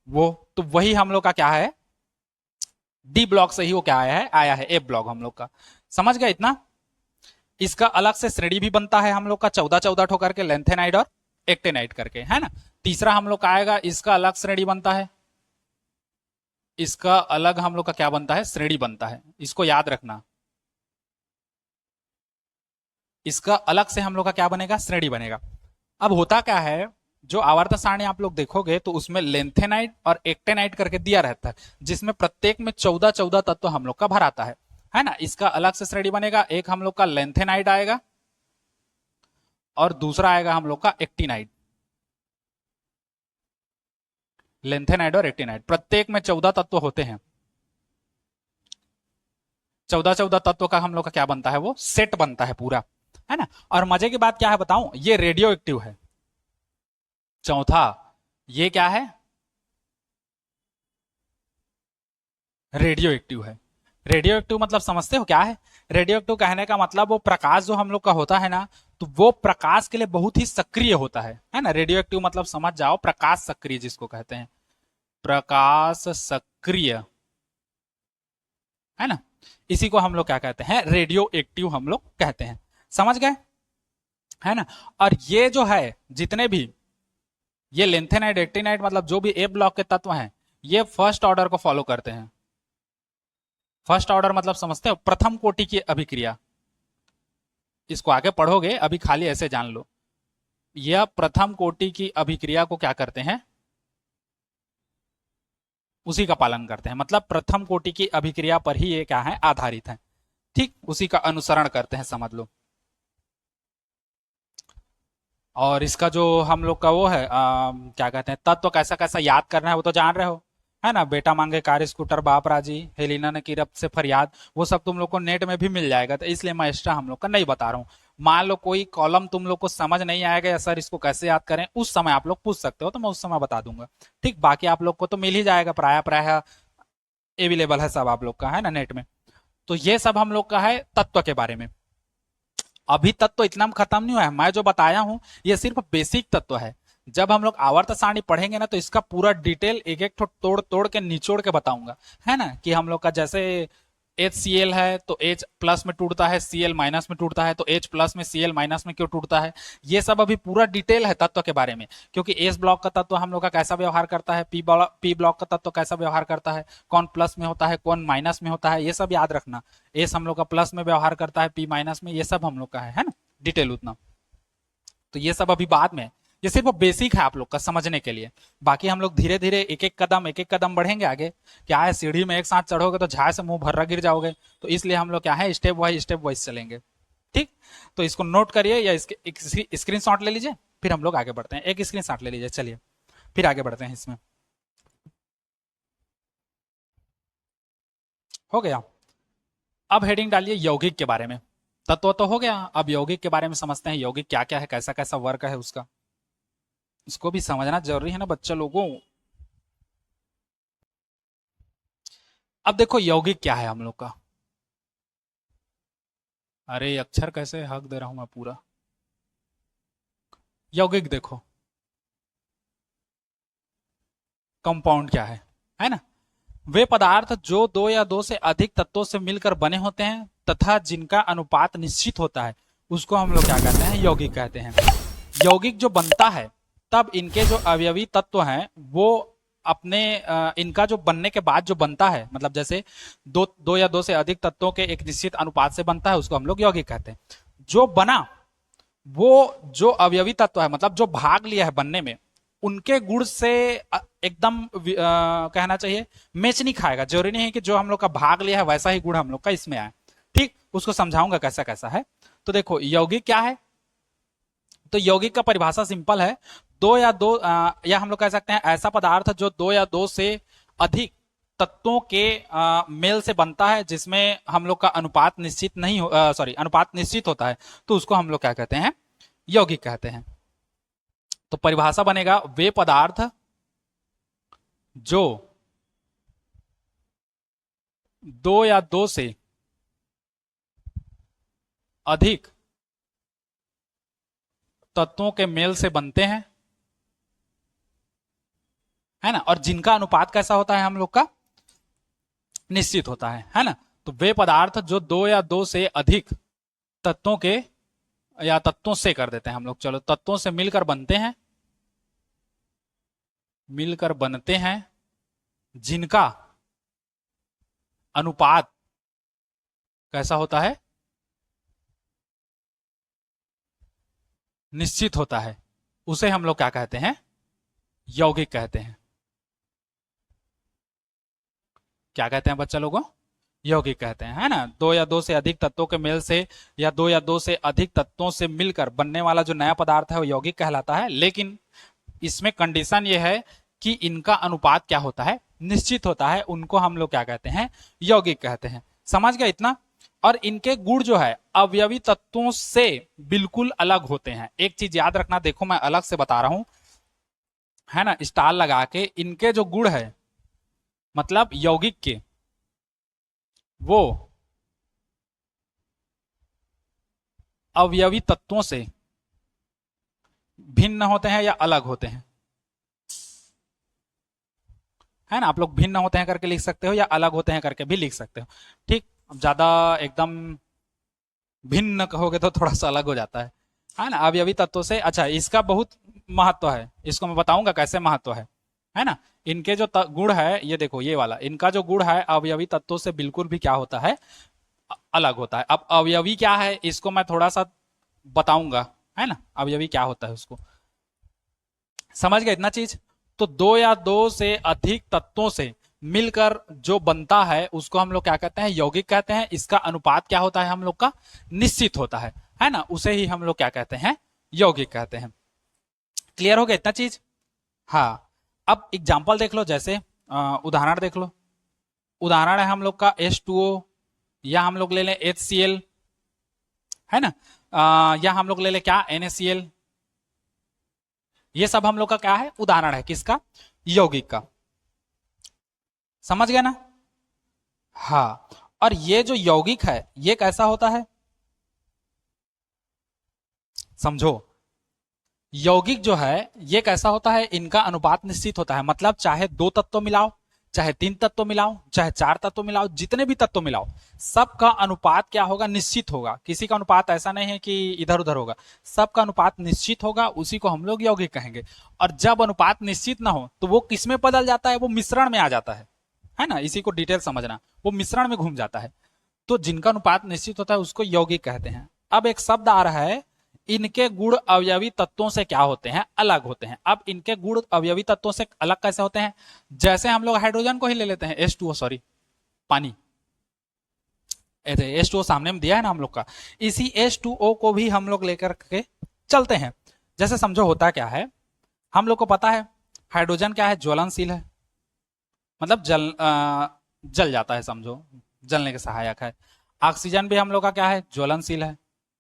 वो, तो वही हम लोग का क्या है, डी ब्लॉक से ही वो क्या आया है एफ ब्लॉक हम लोग का। समझ गए इतना। इसका अलग से श्रेणी भी बनता है हम लोग का 14 ठो करके, लेंथेनाइड और एक्टेनाइड करके, है ना। तीसरा हम लोग का आएगा, इसका अलग श्रेणी बनता है, इसका अलग हम लोग का क्या बनता है, श्रेणी बनता है, इसको याद रखना। इसका अलग से हम लोग का क्या बनेगा, श्रेणी बनेगा। अब होता क्या है, जो आवर्त सारणी आप लोग देखोगे तो उसमें लेंथेनाइड और एक्टेनाइड करके दिया रहता है, जिसमें प्रत्येक में 14 तत्व हम लोग का भर आता है ना। इसका अलग से श्रेणी बनेगा, एक हम लोग का लेंथेनाइड आएगा और दूसरा आएगा हम लोग का एक्टिनाइड। लेंथेनाइड और एक्टिनाइड प्रत्येक में 14 तत्व होते हैं। 14 तत्व का हम लोग का क्या बनता है, वो सेट बनता है पूरा, है ना। और मजे की बात क्या है बताऊं, ये रेडियो एक्टिव है। चौथा, ये क्या है, रेडियो एक्टिव है। रेडियो एक्टिव मतलब समझते हो क्या है, रेडियो एक्टिव कहने का मतलब वो प्रकाश जो हम लोग का होता है ना, तो वो प्रकाश के लिए बहुत ही सक्रिय होता है ना। रेडियो एक्टिव मतलब समझ जाओ, प्रकाश सक्रिय जिसको कहते हैं, प्रकाश सक्रिय, है ना, इसी को हम लोग क्या कहते हैं, रेडियो एक्टिव हम लोग कहते हैं। समझ गए, है ना। और ये जो है जितने भी ये लेंथेनाइट एक्टिनाइट मतलब जो भी ए ब्लॉक के तत्व हैं, ये फर्स्ट ऑर्डर को फॉलो करते हैं। फर्स्ट ऑर्डर मतलब समझते हो, प्रथम कोटि की अभिक्रिया। इसको आगे पढ़ोगे, अभी खाली ऐसे जान लो, यह प्रथम कोटि की अभिक्रिया को क्या करते हैं, उसी का पालन करते हैं। मतलब प्रथम कोटि की अभिक्रिया पर ही ये क्या है, आधारित है। ठीक, उसी का अनुसरण करते हैं, समझ लो। और इसका जो हम लोग का वो है क्या कहते हैं, तत्व कैसा कैसा याद करना है वो तो जान रहे हो, है ना। बेटा मांगे कार स्कूटर बाप राजी, हेलिना ने की रब से फरियाद, वो सब तुम लोग को नेट में भी मिल जाएगा, तो इसलिए मैं एक्स्ट्रा हम लोग का नहीं बता रहा हूँ। मान लो कोई कॉलम तुम लोग को समझ नहीं आएगा या सर इसको कैसे याद करें, उस समय आप लोग पूछ सकते हो, तो मैं उस समय बता दूंगा। ठीक, बाकी आप लोग को तो मिल ही जाएगा, प्राय प्राय अवेलेबल है सब आप लोग का, है ना, नेट में। तो ये सब हम लोग का है तत्व के बारे में। अभी तक तो इतना खत्म नहीं हुआ है, मैं जो बताया हूं ये सिर्फ बेसिक तत्व है। जब हम लोग आवर्त सारणी पढ़ेंगे ना, तो इसका पूरा डिटेल एक एक तोड़ तोड़ के निचोड़ के बताऊंगा, है ना। कि हम लोग का जैसे HCl है तो H प्लस में टूटता है, Cl माइनस में टूटता है, तो H प्लस में Cl माइनस में क्यों टूटता है, ये सब अभी पूरा डिटेल है तत्व के बारे में। क्योंकि एस ब्लॉक का तत्व हम लोग का कैसा व्यवहार करता है, पी ब्लॉक का तत्व कैसा व्यवहार करता है, कौन प्लस में होता है कौन माइनस में होता है, ये सब याद रखना। एस हम लोग का प्लस में व्यवहार करता है, पी माइनस में, ये सब हम लोग का है ना, डिटेल उतना। तो ये सब अभी बाद में, ये सिर्फ बेसिक है आप लोग का समझने के लिए। बाकी हम लोग धीरे धीरे एक एक कदम बढ़ेंगे आगे। क्या है, सीढ़ी में एक साथ चढ़ोगे तो झाए से मुंह भर्रा गिर जाओगे, तो इसलिए हम लोग क्या है, स्टेप वाइज चलेंगे। ठीक, तो इसको नोट करिए या इसके स्क्रीन शॉट ले लीजिए, फिर हम लोग आगे बढ़ते हैं। एक स्क्रीन शॉट ले लीजिए, चलिए फिर आगे बढ़ते हैं इसमें। हो गया। अब हेडिंग डालिए यौगिक के बारे में। तत्व तो हो गया, अब यौगिक के बारे में समझते हैं, यौगिक क्या क्या है, कैसा कैसा वर्क है उसका, इसको भी समझना जरूरी है ना बच्चा लोगों। अब देखो यौगिक क्या है हम लोग का। अरे अक्षर कैसे हक दे रहा हूं मैं पूरा। यौगिक देखो, कंपाउंड क्या है ना। वे पदार्थ जो दो या दो से अधिक तत्वों से मिलकर बने होते हैं तथा जिनका अनुपात निश्चित होता है, उसको हम लोग क्या कहते हैं, यौगिक कहते हैं। यौगिक जो बनता है, तब इनके जो अवयवी तत्व हैं वो अपने इनका जो बनने के बाद जो बनता है, मतलब जैसे दो या दो से अधिक तत्वों के एक निश्चित अनुपात से बनता है, उसको हम लोग यौगिक कहते हैं। जो बना, वो जो अवयवी तत्व है, मतलब जो भाग लिया है बनने में, उनके गुण से एकदम कहना चाहिए मैच नहीं खाएगा। जरूरी नहीं है कि जो हम लोग का भाग लिया है वैसा ही गुण हम लोग का इसमें आए। ठीक, उसको समझाऊंगा कैसा कैसा है। तो देखो यौगिक क्या है, तो यौगिक का परिभाषा सिंपल है, या हम लोग कह सकते हैं ऐसा पदार्थ जो दो या दो से अधिक तत्वों के मेल से बनता है, जिसमें हम लोग का अनुपात निश्चित नहीं हो, सॉरी अनुपात निश्चित होता है, तो उसको हम लोग क्या कहते हैं, यौगिक कहते हैं। तो परिभाषा बनेगा, वे पदार्थ जो दो या दो से अधिक तत्वों के मेल से बनते हैं, है ना, और जिनका अनुपात कैसा होता है हम लोग का, निश्चित होता है ना। तो वे पदार्थ जो दो या दो से अधिक तत्वों के, या तत्वों से कर देते हैं हम लोग, चलो तत्वों से मिलकर बनते हैं, मिलकर बनते हैं, जिनका अनुपात कैसा होता है, निश्चित होता है, उसे हम लोग क्या कहते हैं, यौगिक कहते हैं। क्या कहते हैं बच्चा लोगों, यौगिक कहते हैं, है ना। दो या दो से अधिक तत्वों के मेल से, या दो या दो से अधिक तत्वों से मिलकर बनने वाला जो नया पदार्थ है वो यौगिक कहलाता है। लेकिन इसमें कंडीशन ये है कि इनका अनुपात क्या होता है, निश्चित होता है, उनको हम लोग क्या कहते हैं, यौगिक कहते हैं। समझ गए इतना। और इनके गुण जो है अवयवी तत्वों से बिल्कुल अलग होते हैं। एक चीज याद रखना, देखो मैं अलग से बता रहा हूं, है ना, स्टार लगा के, इनके जो गुण है मतलब यौगिक के, वो अवयवी तत्वों से भिन्न होते हैं या अलग होते हैं। है ना। आप लोग भिन्न होते हैं करके लिख सकते हो या अलग होते हैं करके भी लिख सकते हो। ठीक, अब ज्यादा एकदम भिन्न कहोगे तो थोड़ा सा अलग हो जाता है ना। अवयवी तत्वों से, अच्छा इसका बहुत महत्व है, इसको मैं बताऊंगा कैसे महत्व है ना। इनके जो गुण है, ये देखो ये वाला, इनका जो गुण है अवयवी तत्वों से बिल्कुल भी क्या होता है, अलग होता है। अब अवयवी क्या है इसको मैं थोड़ा सा बताऊंगा, है ना। अवयवी क्या होता है उसको समझ गए इतना चीज। तो दो या दो से अधिक तत्वों से मिलकर जो बनता है उसको हम लोग क्या कहते हैं, यौगिक कहते हैं। इसका अनुपात क्या होता है हम लोग का, निश्चित होता है ना। उसे ही हम लोग क्या कहते हैं, यौगिक कहते हैं। क्लियर हो गया इतना चीज। हाँ, अब एग्जाम्पल देख लो, जैसे उदाहरण देख लो। उदाहरण है हम लोग का H2O, या हम लोग ले लें HCl, है ना। या हम लोग ले लें क्या, NaCl। ये सब हम लोग का क्या है, उदाहरण है किसका, यौगिक का। समझ गया ना। हाँ, और ये जो यौगिक है ये कैसा होता है, समझो। यौगिक जो है ये कैसा होता है, इनका अनुपात निश्चित होता है। मतलब चाहे दो तत्व मिलाओ, चाहे तीन तत्व मिलाओ, चाहे चार तत्व मिलाओ, जितने भी तत्व मिलाओ, सबका अनुपात क्या होगा, निश्चित होगा। किसी का अनुपात ऐसा नहीं है कि इधर उधर होगा, सबका अनुपात निश्चित होगा, उसी को हम लोग यौगिक कहेंगे। और जब अनुपात निश्चित ना हो तो वो किसमें बदल जाता है, वो मिश्रण में आ जाता है ना। इसी को डिटेल समझना, वो मिश्रण में घूम जाता है। तो जिनका अनुपात निश्चित होता है उसको यौगिक कहते हैं। अब एक शब्द आ रहा है, इनके गुण अवयवी तत्वों से क्या होते हैं, अलग होते हैं। अब इनके गुण अवयवी तत्वों से अलग कैसे होते हैं, जैसे हम लोग हाइड्रोजन को ही ले लेते हैं, H2O, सॉरी पानी, H2O सामने में दिया है ना हम लोग का, इसी H2O को भी हम लोग लेकर के चलते हैं। जैसे समझो होता क्या है, हम लोग को पता है हाइड्रोजन क्या है, ज्वलनशील है, मतलब जल जाता है, समझो जलने के सहायक है। ऑक्सीजन भी हम लोग का क्या है, ज्वलनशील है।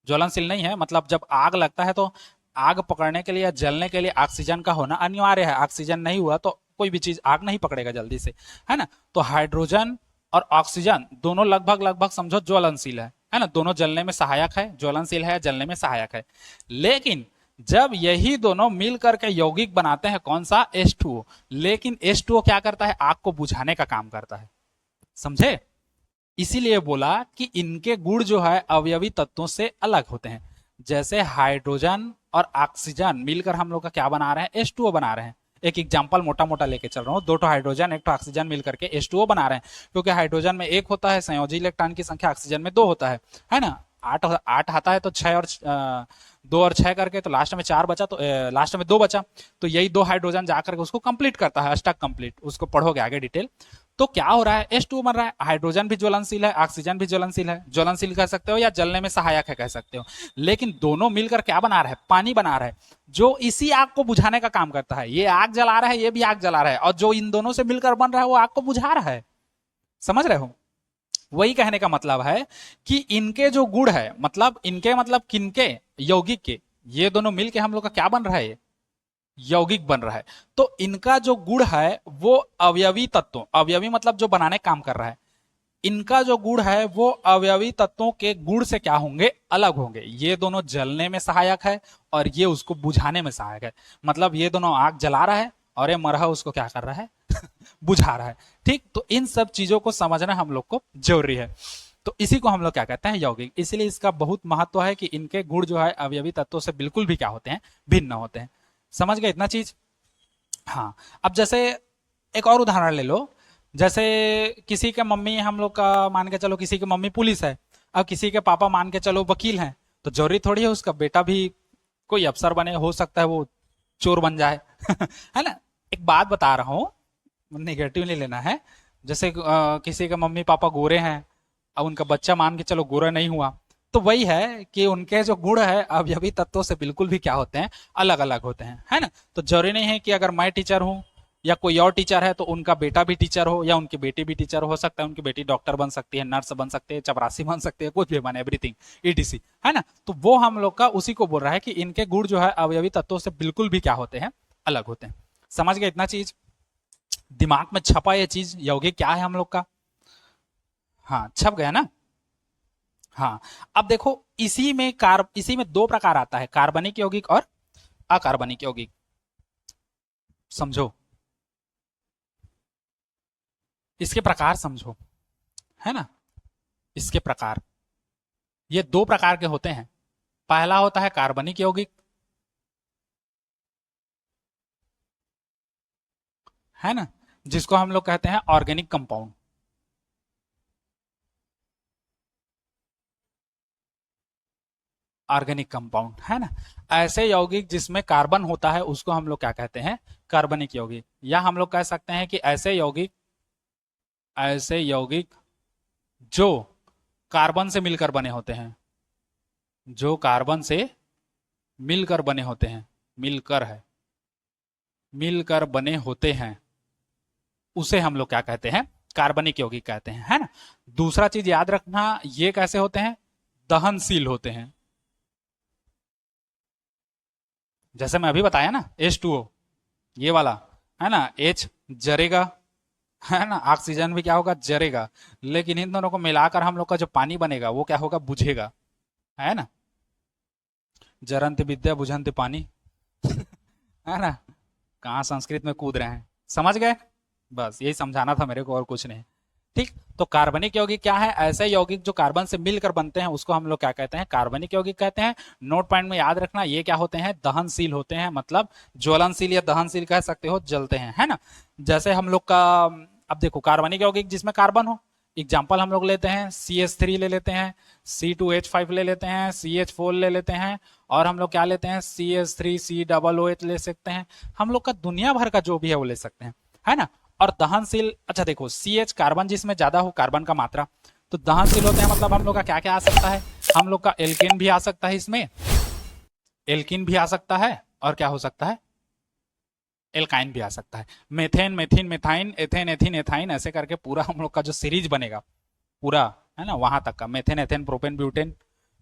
ज्वलनशील नहीं है मतलब जब आग लगता है तो आग पकड़ने के लिए या जलने के लिए ऑक्सीजन का होना अनिवार्य है। ऑक्सीजन नहीं हुआ तो कोई भी चीज आग नहीं पकड़ेगा जल्दी से, है ना। तो हाइड्रोजन और ऑक्सीजन दोनों लगभग लगभग समझो ज्वलनशील है ना। दोनों जलने में सहायक है, ज्वलनशील है, जलने में सहायक है। लेकिन जब यही दोनों मिल करके यौगिक बनाते हैं, कौन सा, H2O। लेकिन H2O क्या करता है, आग को बुझाने का काम करता है, समझे। इसीलिए बोला कि इनके गुण जो है अवयवी तत्वों से अलग होते हैं। जैसे हाइड्रोजन और ऑक्सीजन मिलकर हम लोग का क्या बना रहे हैं, H2O बना रहे हैं। एक एग्जांपल मोटा मोटा लेके चल रहा हूं, दो तो हाइड्रोजन एक तो ऑक्सीजन मिलकर के H2O बना रहे हैं। क्योंकि हाइड्रोजन में एक होता है संयोजी इलेक्ट्रॉन की संख्या, ऑक्सीजन में दो होता है ना। आठ आठ आता है तो छह और दो और छह करके, तो लास्ट में चार बचा, तो लास्ट में दो बचा। तो यही दो हाइड्रोजन जाकर के उसको कंप्लीट करता है, अष्टक कंप्लीट। उसको पढ़ोगे आगे डिटेल। तो क्या हो रहा है, H2O बन रहा है, हाइड्रोजन भी ज्वलनशील है, ऑक्सीजन भी ज्वलनशील है। ज्वलनशील कह सकते हो या जलने में सहायक है कह सकते हो। लेकिन दोनों मिलकर क्या बना रहा है, पानी बना रहा है, जो इसी आग को बुझाने का काम करता है। ये आग जला रहा है, ये भी आग जला रहा है, और जो इन दोनों से मिलकर बन रहा है वो आग को बुझा रहा है। समझ रहे हो। वही कहने का मतलब है कि इनके जो गुण है, मतलब इनके मतलब किनके, यौगिक के। ये दोनों मिलके हम लोग का क्या बन रहा है, यौगिक बन रहा है। तो इनका जो गुण है वो अवयवी तत्वों, अवयवी मतलब जो बनाने काम कर रहा है, इनका जो गुण है वो अवयवी तत्वों के गुण से क्या होंगे, अलग होंगे। ये दोनों जलने में सहायक है और ये उसको बुझाने में सहायक है। मतलब ये दोनों आग जला रहा है और ये मरहा उसको क्या कर रहा है बुझा रहा है। ठीक, तो इन सब चीजों को समझना हम लोग को जरूरी है। तो इसी को हम लोग क्या कहते हैं, यौगिक। इसलिए इसका बहुत महत्व है कि इनके गुण जो है अवयवी तत्वों से बिल्कुल भी क्या होते हैं, भिन्न होते हैं। समझ गए इतना चीज। हाँ, अब जैसे एक और उदाहरण ले लो। जैसे किसी के मम्मी, हम लोग का मान के चलो किसी की मम्मी पुलिस है, अब किसी के पापा मान के चलो वकील हैं। तो जरूरी थोड़ी है उसका बेटा भी कोई अफसर बने, हो सकता है वो चोर बन जाए है ना। एक बात बता रहा हूं, निगेटिव नहीं लेना है। जैसे किसी के मम्मी पापा गोरे हैं, अब उनका बच्चा मान के चलो गोरा नहीं हुआ, तो वही है कि उनके जो गुण है अवयवी तत्वों से बिल्कुल भी क्या होते हैं, अलग अलग होते हैं, है ना। तो जरूरी नहीं है कि अगर मैं टीचर हूं या कोई और टीचर है तो उनका बेटा भी टीचर हो या उनकी बेटी भी टीचर हो सकता है। उनकी बेटी डॉक्टर बन सकती है, नर्स बन सकती है, चपरासी बन सकती है, कुछ भी बने, एवरीथिंग ईटीसी, है ना। तो वो हम लोग का उसी को बोल रहा है कि इनके गुण जो है अवयवी तत्वों से बिल्कुल भी क्या होते हैं, अलग होते हैं। समझ गए इतना चीज। दिमाग में छपा ये चीज, यौगिक क्या है हम लोग का। हाँ, छप गया ना। हाँ, अब देखो इसी में दो प्रकार आता है, कार्बनिक यौगिक और अकार्बनिक यौगिक। समझो, इसके प्रकार समझो, है ना। इसके प्रकार, ये दो प्रकार के होते हैं। पहला होता है कार्बनिक यौगिक, है ना, जिसको हम लोग कहते हैं ऑर्गेनिक कंपाउंड। ऑर्गेनिक कंपाउंड, है ना। ऐसे यौगिक जिसमें कार्बन होता है उसको हम लोग क्या कहते हैं, कार्बनिक यौगिक। या हम लोग कह सकते हैं कि ऐसे यौगिक जो कार्बन से मिलकर बने होते हैं, जो कार्बन से मिलकर बने होते हैं, मिलकर है, मिलकर बने होते हैं, उसे हम लोग क्या कहते हैं, कार्बनिक यौगिक कहते हैं, है ना। दूसरा चीज याद रखना, ये कैसे होते हैं, दहनशील होते हैं। जैसे मैं अभी बताया ना H2O, ये वाला, है ना, H जरेगा, है ना, ऑक्सीजन भी क्या होगा, जरेगा। लेकिन इन दोनों को मिलाकर हम लोग का जो पानी बनेगा वो क्या होगा, बुझेगा, है ना। जरंत विद्या बुझंत पानी, है ना। कहाँ संस्कृत में कूद रहे हैं, समझ गए। बस यही समझाना था मेरे को, और कुछ नहीं। ठीक। तो कार्बनिक यौगिक क्या है, ऐसे यौगिक जो कार्बन से मिलकर बनते हैं उसको हम लोग क्या कहते हैं, कार्बनिक यौगिक कहते हैं। नोट पॉइंट में याद रखना, ये क्या होते हैं, दहनशील होते हैं, मतलब ज्वलनशील या दहनशील कह सकते हो, जलते हैं, है ना। जैसे हम लोग का, अब देखो कार्बनिक यौगिक जिसमें कार्बन हो, एग्जाम्पल हम लोग लेते हैं CH3 ले लेते हैं, C2H5 ले लेते हैं, CH4 ले लेते हैं, और हम लोग क्या लेते हैं, CH3COOH ले सकते हैं। हम लोग का दुनिया भर का जो भी है वो ले सकते हैं, है ना। और दहनशील, अच्छा देखो, CH कार्बन जिसमें ज्यादा हो कार्बन का मात्रा, तो दहनशील होते हैं, मतलब हम लोग का क्या क्या आ सकता है, हम लोग का एल्केन भी आ सकता है इसमें, एल्किन भी आ सकता है, और क्या हो सकता है, एल्काइन भी आ सकता है। Methane, methene, methyne, ethane, ethene, ethyne, ऐसे करके पूरा हम लोग का जो सीरीज बनेगा पूरा, है ना, वहां तक का methane, ethane, propane, butane,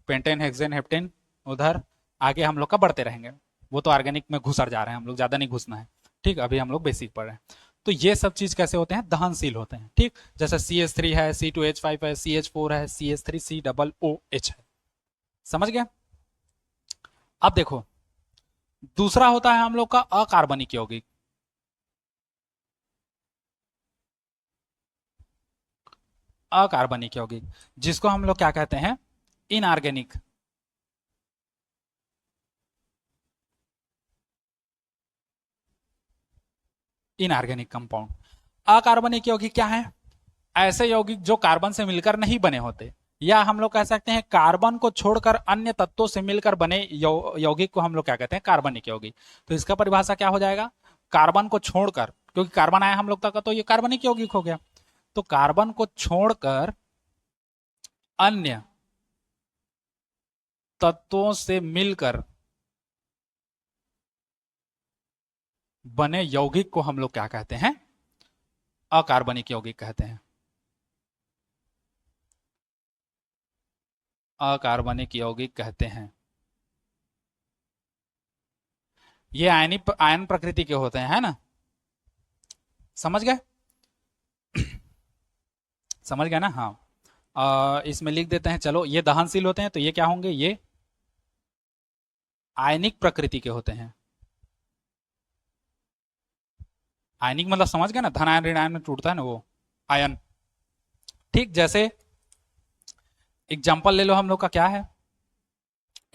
pentane, hexane, heptane, उधर आगे हम लोग का बढ़ते रहेंगे। वो तो ऑर्गेनिक में घुसर जा रहे हैं हम लोग, ज्यादा नहीं घुसना है। ठीक, अभी हम लोग बेसिक पढ़ रहे हैं। तो ये सब चीज कैसे होते हैं, दहनशील होते हैं। ठीक, जैसे CH3 है, C2H5 है, CH4 है, CH3COOH है। समझ गया। अब देखो, दूसरा होता है हम लोग का अकार्बनिक यौगिक। अकार्बनिक यौगिक, जिसको हम लोग क्या कहते हैं, इनऑर्गेनिक। Inorganic compound. अकार्बनिक यौगिक क्या है, ऐसे यौगिक जो कार्बन से मिलकर नहीं बने होते, या हम लोग कह सकते हैं कार्बन को छोड़कर अन्य तत्वों से मिलकर बने यौगिक को हम लोग क्या कहते हैं, कार्बनिक यौगिक। तो इसका परिभाषा क्या हो जाएगा, कार्बन को छोड़कर, क्योंकि कार्बन आया हम लोग तक, तो ये कार्बनिक यौगिक हो गया। तो कार्बन को छोड़कर अन्य तत्वों से मिलकर बने यौगिक को हम लोग क्या कहते हैं, अकार्बनिक यौगिक कहते हैं। अकार्बनिक यौगिक कहते हैं। ये आयन प्रकृति के होते हैं, है ना। समझ गए, समझ गए ना, हाँ। इसमें लिख देते हैं, चलो, ये दहनशील होते हैं, तो ये क्या होंगे, ये आयनिक प्रकृति के होते हैं। आयनिक मतलब समझ गए ना, धन आयन ऋण आयन में टूटता है ना वो आयन। ठीक, जैसे एग्जाम्पल ले लो, हम लोग का क्या है,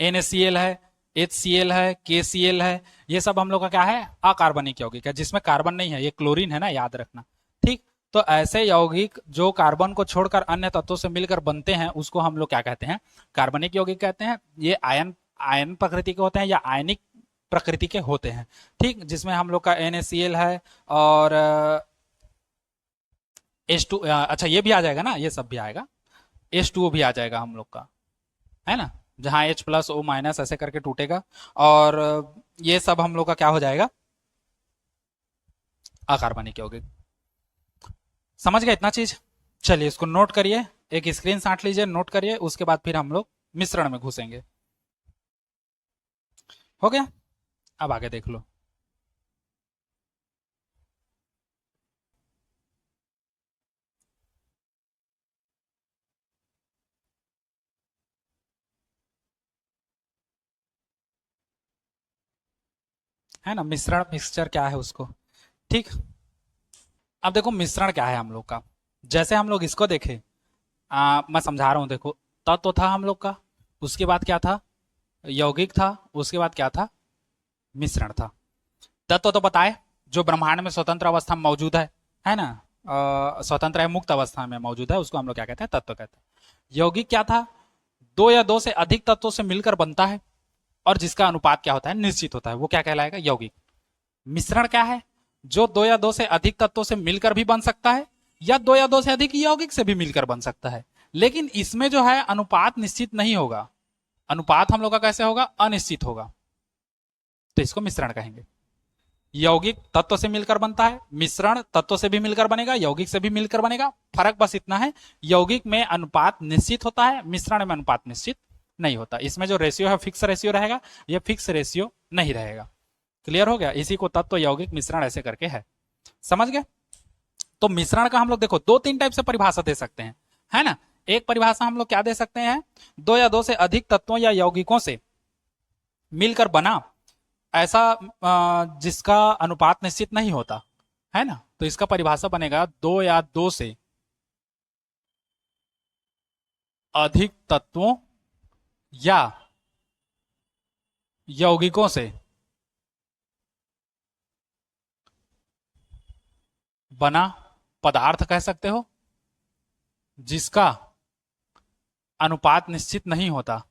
NaCl है, HCl है, KCl है, ये सब हम लोग का क्या है, अकार्बनिक यौगिक है, जिसमें कार्बन नहीं है, ये क्लोरीन है ना, याद रखना। ठीक। तो ऐसे यौगिक जो कार्बन को छोड़कर अन्य तत्वों से मिलकर बनते हैं उसको हम लोग क्या कहते हैं, कार्बनिक यौगिक कहते हैं। ये आयन आयन प्रकृति के होते हैं या आयनिक प्रकृति के होते हैं। ठीक, जिसमें हम लोग का NaCl है, और H2, अच्छा ये भी आ जाएगा ना, ये सब भी आएगा, H2O भी आ जाएगा हम लोग का, है ना, जहां H+O- ऐसे करके टूटेगा। और ये सब हम लोग का क्या हो जाएगा, अकार्बनिक यौगिक। समझ गए इतना चीज। चलिए इसको नोट करिए, एक स्क्रीन शॉट लीजिए, नोट करिए, उसके बाद फिर हम लोग मिश्रण में घुसेंगे। हो गया, अब आगे देख लो। है ना, मिश्रण, मिक्सचर क्या है उसको। ठीक। अब देखो मिश्रण क्या है हम लोग का, जैसे हम लोग इसको देखें, मैं समझा रहा हूं, देखो तत्व तो था हम लोग का, उसके बाद क्या था, यौगिक था, उसके बाद क्या था, मिश्रण था। तत्व तो बताए, जो ब्रह्मांड में स्वतंत्र अवस्था में मौजूद है ना, स्वतंत्र है, मुक्त अवस्था में मौजूद है, उसको हम लोग क्या कहते हैं, तत्व कहते हैं। यौगिक क्या था, दो या दो से अधिक तत्वों से मिलकर बनता है और जिसका अनुपात क्या होता है, निश्चित होता है, वो क्या कहलाएगा, यौगिक। मिश्रण क्या है, जो दो या दो से अधिक तत्वों से मिलकर भी बन सकता है या दो या दो से अधिक यौगिक से भी मिलकर बन सकता है, लेकिन इसमें जो है अनुपात निश्चित नहीं होगा। अनुपात हम लोग का कैसे होगा, अनिश्चित होगा, तो इसको मिश्रण कहेंगे। यौगिक तत्व से मिलकर बनता है, मिश्रण तत्व से भी मिलकर बनेगा, यौगिक से भी मिलकर बनेगा। फर्क बस इतना है, यौगिक में अनुपात निश्चित होता है, मिश्रण में अनुपात निश्चित नहीं होता। इसमें जो रेशियो है फिक्स रेशियो रहेगा, यह फिक्स रेशियो नहीं रहेगा। क्लियर हो गया, इसी को तत्व यौगिक मिश्रण ऐसे करके है, समझ गए। तो मिश्रण का हम लोग देखो दो तीन टाइप से परिभाषा दे सकते हैं, है ना। एक परिभाषा हम लोग क्या दे सकते हैं, दो या दो से अधिक तत्वों या यौगिकों से मिलकर बना ऐसा जिसका अनुपात निश्चित नहीं होता, है ना, तो इसका परिभाषा बनेगा दो या दो से अधिक तत्वों या यौगिकों से बना पदार्थ कह सकते हो, जिसका अनुपात निश्चित नहीं होता,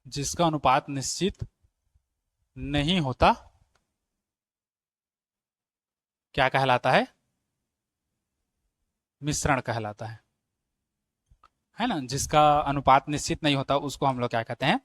जिसका अनुपात निश्चित नहीं होता, क्या कहलाता है, मिश्रण कहलाता है ना। जिसका अनुपात निश्चित नहीं होता उसको हम लोग क्या कहते हैं,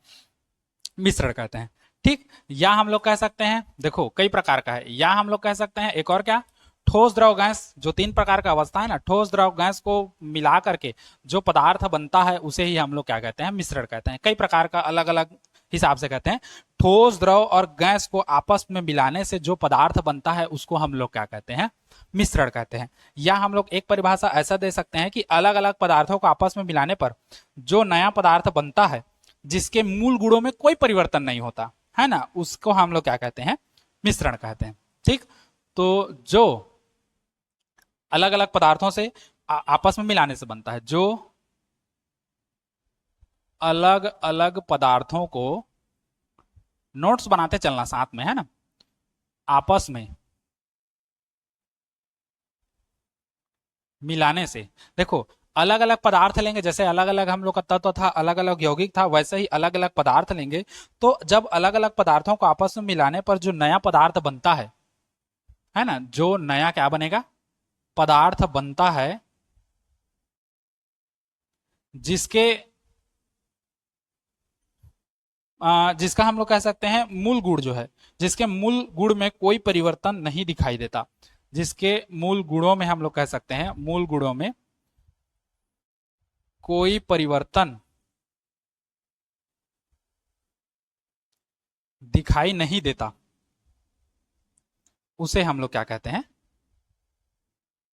मिश्रण कहते हैं। ठीक, या हम लोग कह सकते हैं, देखो कई प्रकार का है, या हम लोग कह सकते हैं एक और क्या, ठोस द्रव गैस, जो तीन प्रकार का अवस्था है ना, ठोस द्रव गैस को मिला करके जो पदार्थ बनता है उसे ही हम लोग क्या कहते हैं, मिश्रण कहते हैं। कई प्रकार का अलग अलग हिसाब से कहते हैं। ठोस द्रव और गैस को आपस में मिलाने से जो पदार्थ बनता है उसको हम लोग क्या कहते हैं, मिश्रण कहते हैं। या हम लोग एक परिभाषा ऐसा दे सकते हैं कि अलग अलग पदार्थों को आपस में मिलाने पर जो नया पदार्थ बनता है जिसके मूल गुणों में कोई परिवर्तन नहीं होता, है ना, उसको हम लोग क्या कहते हैं, मिश्रण कहते हैं। ठीक, तो जो अलग अलग पदार्थों से आपस में मिलाने से बनता है, जो अलग अलग पदार्थों को, नोट्स बनाते चलना साथ में, है ना, आपस में मिलाने से, देखो अलग अलग पदार्थ लेंगे, जैसे अलग अलग हम लोग का तत्व था, अलग अलग यौगिक था, वैसे ही अलग अलग पदार्थ लेंगे, तो जब अलग अलग पदार्थों को आपस में मिलाने पर जो नया पदार्थ बनता है ना, जो नया क्या बनेगा, पदार्थ बनता है, जिसके जिसका हम लोग कह सकते हैं मूल गुण जो है, जिसके मूल गुण में कोई परिवर्तन नहीं दिखाई देता, जिसके मूल गुणों में हम लोग कह सकते हैं, मूल गुणों में कोई परिवर्तन दिखाई नहीं देता, उसे हम लोग क्या कहते हैं,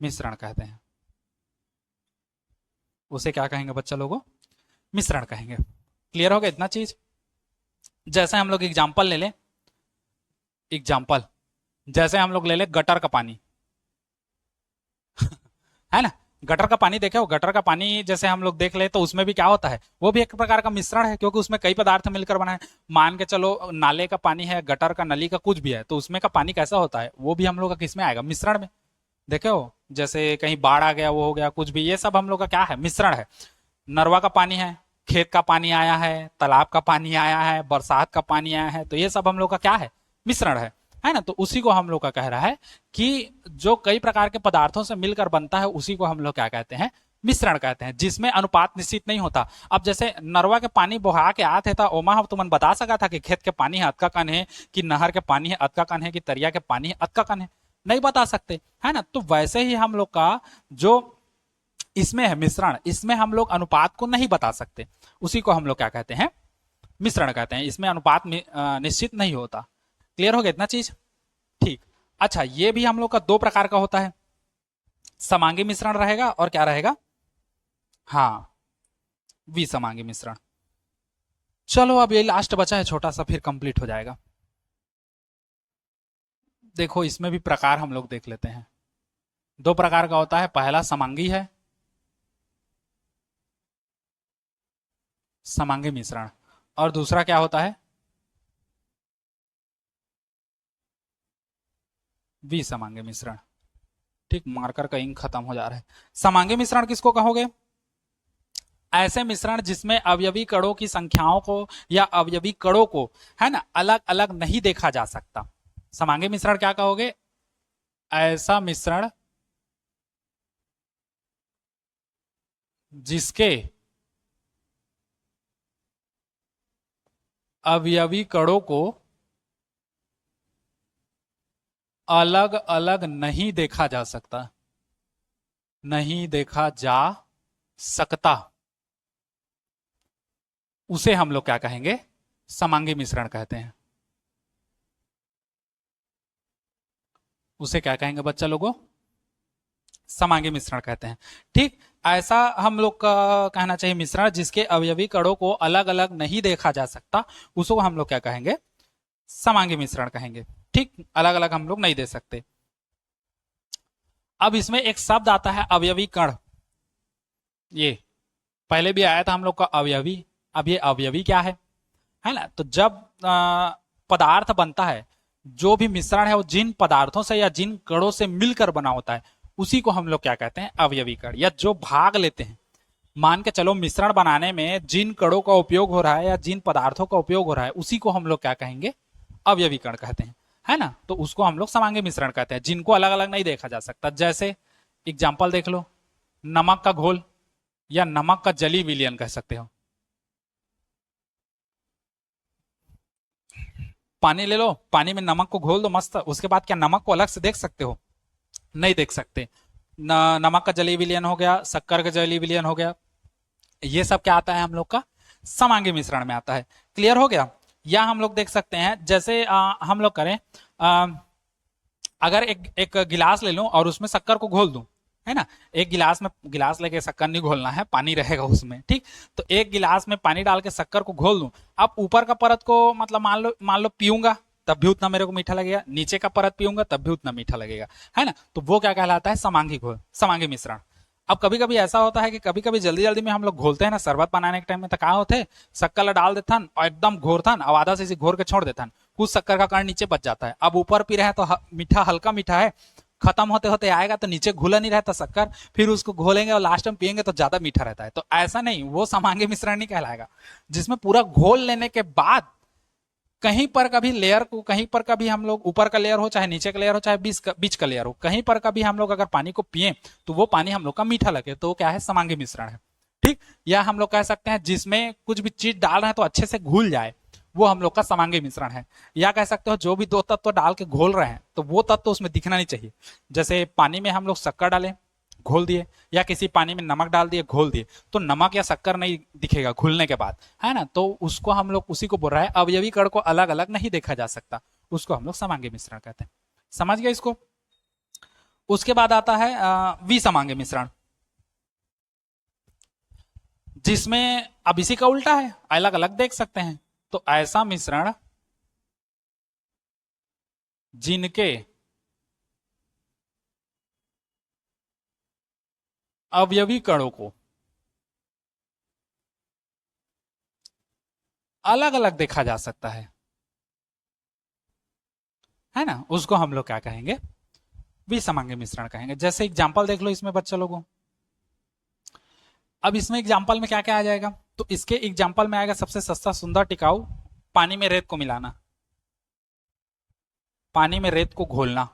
मिश्रण कहते हैं। उसे क्या कहेंगे बच्चा लोगों, मिश्रण कहेंगे। क्लियर हो गया इतना चीज। जैसे हम लोग एग्जाम्पल ले लें, एग्जाम्पल जैसे हम लोग ले लें गटर का पानी है ना, गटर का पानी देखे हो, गटर का पानी जैसे हम लोग देख ले तो उसमें भी क्या होता है, वो भी एक प्रकार का मिश्रण है, क्योंकि उसमें कई पदार्थ मिलकर बना है। मान के चलो नाले का पानी है, गटर का, नली का कुछ भी है, तो उसमें का पानी कैसा होता है, वो भी हम लोग का किस में आएगा, मिश्रण में। देखे हो, जैसे कहीं बाढ़ आ गया, वो हो गया कुछ भी, ये सब हम लोग का क्या है, मिश्रण है। नरवा का पानी है, खेत का पानी आया है, तालाब का पानी आया है, बरसात का पानी आया है, तो ये सब हम लोग का क्या है, मिश्रण है ना। तो उसी को हम लोग का कह रहा है कि जो कई प्रकार के पदार्थों से मिलकर बनता है उसी को हम लोग क्या कहते हैं, मिश्रण कहते हैं, जिसमें अनुपात निश्चित नहीं होता। अब जैसे नरवा के पानी बहा के आते था, ओमा हम तुमन बता सका था कि खेत के पानी है अतका कन है, कि नहर के पानी है अतका कन है, कि तरिया के पानी है अतका कन है, नहीं बता सकते, है ना। तो वैसे ही हम लोग का जो इसमें है मिश्रण, इसमें हम लोग अनुपात को नहीं बता सकते, उसी को हम लोग क्या कहते हैं, मिश्रण कहते हैं। इसमें अनुपात निश्चित नहीं होता। क्लियर हो गया इतना चीज। ठीक, अच्छा ये भी हम लोग का दो प्रकार का होता है, समांगी मिश्रण रहेगा और क्या रहेगा, हाँ, विसमांगी मिश्रण। चलो अब ये लास्ट बचा है छोटा सा, फिर कंप्लीट हो जाएगा। देखो इसमें भी प्रकार हम लोग देख लेते हैं। दो प्रकार का होता है, पहला समांगी है, समांगी मिश्रण, और दूसरा क्या होता है, विसमांगी मिश्रण। ठीक, मार्कर का इंक खत्म हो जा रहा है। समांगी मिश्रण किसको कहोगे? ऐसे मिश्रण जिसमें अवयवी कणों की संख्याओं को या अवयवी कणों को, है ना, अलग अलग नहीं देखा जा सकता। समांगी मिश्रण क्या कहोगे? ऐसा मिश्रण जिसके अवयवी कणों को अलग अलग नहीं देखा जा सकता, नहीं देखा जा सकता, उसे हम लोग क्या कहेंगे? समांगी मिश्रण कहते हैं। उसे क्या कहेंगे बच्चा लोगों? समांगी मिश्रण कहते हैं। ठीक, ऐसा हम लोग का कहना चाहिए मिश्रण जिसके अवयवी कणों को अलग अलग नहीं देखा जा सकता, उसको हम लोग क्या कहेंगे? समांगी मिश्रण कहेंगे। ठीक, अलग अलग हम लोग नहीं दे सकते। अब इसमें एक शब्द आता है अवयवी कण। ये पहले भी आया था हम लोग का अवयवी। अब ये अवयवी क्या है ना? तो जब पदार्थ बनता है, जो भी मिश्रण है वो जिन पदार्थों से या जिन कणों से मिलकर बना होता है, उसी को हम लोग क्या कहते हैं? अवयवी कण। या जो भाग लेते हैं, मान के चलो मिश्रण बनाने में जिन कणों का उपयोग हो रहा है या जिन पदार्थों का उपयोग हो रहा है, उसी को हम लोग क्या कहेंगे? अवयवी कण कहते हैं, है ना? तो उसको हम लोग समांगी मिश्रण कहते हैं, जिनको अलग अलग नहीं देखा जा सकता। जैसे एग्जाम्पल देख लो, नमक का घोल या नमक का जली विलयन कह सकते हो। पानी ले लो, पानी में नमक को घोल दो मस्त, उसके बाद क्या नमक को अलग से देख सकते हो? नहीं देख सकते। नमक का जलीय विलयन हो गया, शक्कर का जलीय विलयन हो गया, ये सब क्या आता है हम लोग का? समांगी मिश्रण में आता है। क्लियर हो गया? या हम लोग देख सकते हैं, जैसे हम लोग करें, अगर एक एक गिलास ले लूं और उसमें शक्कर को घोल दूं, है ना? एक गिलास में, गिलास लेके शक्कर नहीं घोलना है, पानी रहेगा उसमें। ठीक, तो एक गिलास में पानी डाल के शक्कर को घोल दूं। अब ऊपर का परत को मतलब मान लो पीऊंगा, तब भी उतना मेरे को मीठा लगेगा, नीचे का परत पीऊंगा तब भी उतना मीठा लगेगा, है ना? तो वो क्या कहलाता है? समांगी घोल, समांगी मिश्रण। अब कभी कभी ऐसा होता है कि कभी कभी जल्दी जल्दी में हम लोग घोलते हैं ना, शरबत बनाने के टाइम में, तो क्या होते हैं, शक्कर डाल देता और एकदम घोरता, अब आधा से घोर के छोड़ देता, कुछ शक्कर का कण नीचे बच जाता है। अब ऊपर पी रहे हैं तो मीठा, हल्का मीठा है, खत्म होते होते आएगा तो नीचे घुला नहीं रहता शक्कर, फिर उसको घोलेंगे और लास्ट में पियेंगे तो ज्यादा मीठा रहता है। तो ऐसा नहीं, वो समांगी मिश्रण नहीं कहलाएगा। जिसमें पूरा घोल लेने के बाद कहीं पर कभी लेयर को, कहीं पर कभी हम लोग ऊपर का लेयर हो चाहे नीचे का लेयर हो चाहे बीच का लेयर हो, कहीं पर कभी हम लोग अगर पानी को पिए तो वो पानी हम लोग का मीठा लगे, तो क्या है? समांगी मिश्रण है। ठीक, या हम लोग कह सकते हैं जिसमें कुछ भी चीज डाल रहे हैं तो अच्छे से घुल जाए, वो हम लोग का समांगी मिश्रण है। या कह सकते हो जो भी दो तत्व डाल के घोल रहे हैं तो वो तत्व उसमें दिखना नहीं चाहिए। जैसे पानी में हम लोग शक्कर डालें, घोल दिए, या किसी पानी में नमक डाल दिए, घोल दिए, तो नमक या शक्कर नहीं दिखेगा घुलने के बाद, है ना? तो उसको हम लोग, उसी को बोल रहा है अवयवी कण को अलग अलग नहीं देखा जा सकता, उसको हम लोग समांगी मिश्रण कहते हैं। समझ गए इसको? उसके बाद आता है विसमांगी मिश्रण, जिसमें अब इसी का उल्टा है, अलग अलग देख सकते हैं। तो ऐसा मिश्रण जिनके अवयवी कणों को अलग अलग देखा जा सकता है ना, उसको हम लोग क्या कहेंगे? विसमांगी मिश्रण कहेंगे। जैसे एग्जांपल देख लो इसमें बच्चा लोगों, अब इसमें एग्जांपल में क्या क्या आ जाएगा? तो इसके एग्जांपल में आएगा सबसे सस्ता सुंदर टिकाऊ, पानी में रेत को मिलाना, पानी में रेत को घोलना।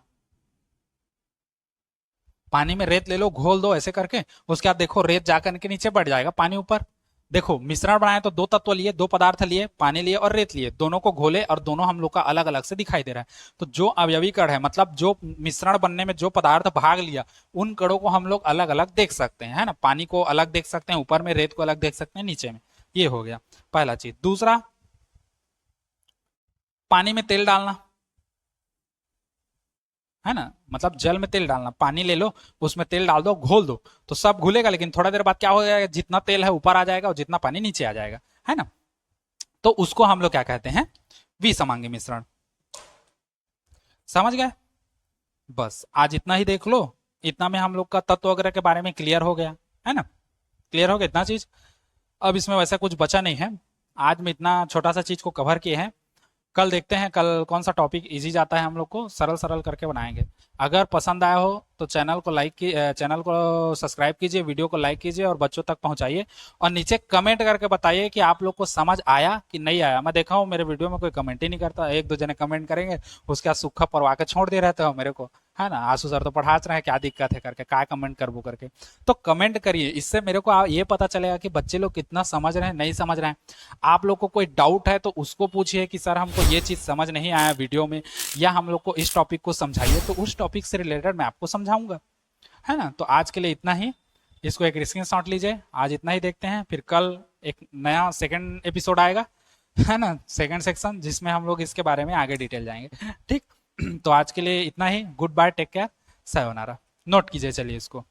पानी में रेत ले लो, घोल दो ऐसे करके, उसके बाद देखो रेत जाकर के नीचे बढ़ जाएगा, पानी ऊपर। देखो मिश्रण बनाए तो दो तत्व लिए, दो पदार्थ लिए, पानी लिए और रेत लिए, दोनों को घोले और दोनों हम लोग का अलग अलग से दिखाई दे रहा है। तो जो अवयवी कण है, मतलब जो मिश्रण बनने में जो पदार्थ भाग लिया, उन कणों को हम लोग अलग अलग देख सकते हैं, है ना? पानी को अलग देख सकते हैं, ऊपर में रेत को अलग देख सकते हैं, नीचे में। ये हो गया पहला चीज। दूसरा, पानी में तेल डालना, है ना? मतलब जल में तेल डालना, पानी ले लो, उसमें तेल डाल दो, घोल दो, तो सब घुलेगा, लेकिन थोड़ा देर बाद क्या हो जाएगा? जितना तेल है ऊपर आ जाएगा और जितना पानी नीचे आ जाएगा, है ना? तो उसको हम लोग क्या कहते हैं? विसमांगी मिश्रण। समझ गए? बस आज इतना ही देख लो, इतना में हम लोग का तत्व वगैरह के बारे में क्लियर हो गया, है ना? क्लियर हो गया इतना चीज। अब इसमें वैसा कुछ बचा नहीं है, आज में इतना छोटा सा चीज को कवर किए हैं। कल देखते हैं कल कौन सा टॉपिक इजी जाता है, हम लोग को सरल सरल करके बनाएंगे। अगर पसंद आया हो तो चैनल को सब्सक्राइब कीजिए, वीडियो को लाइक कीजिए और बच्चों तक पहुंचाइए। और नीचे कमेंट करके बताइए कि आप लोग को समझ आया कि नहीं आया। मैं देखा हूँ मेरे वीडियो में कोई कमेंट ही नहीं करता, एक दो जने कमेंट करेंगे, उसके बाद सूखा परवा के छोड़ दे रहते हो मेरे को, है ना? आंसू सर तो पढ़ा रहे हैं, क्या दिक्कत है करके, क्या कमेंट करबो करके। तो कमेंट करिए, इससे मेरे को ये पता चलेगा कि बच्चे लोग कितना समझ रहे हैं, नहीं समझ रहे हैं। आप लोग को कोई डाउट है तो उसको पूछिए कि सर हमको ये चीज समझ नहीं आया वीडियो में, या हम लोग को इस टॉपिक को समझाइए, तो उस टॉपिक से रिलेटेड मैं आपको समझाऊंगा, है ना? तो आज के लिए इतना ही, इसको एक स्क्रीन शॉट लीजिए। आज इतना ही देखते हैं, फिर कल एक नया सेकंड एपिसोड आएगा, है ना, सेकंड सेक्शन, जिसमें हम लोग इसके बारे में आगे डिटेल जाएंगे, ठीक? तो आज के लिए इतना ही, गुड बाय, टेक केयर, सायोनारा। नोट कीजिए चलिए इसको।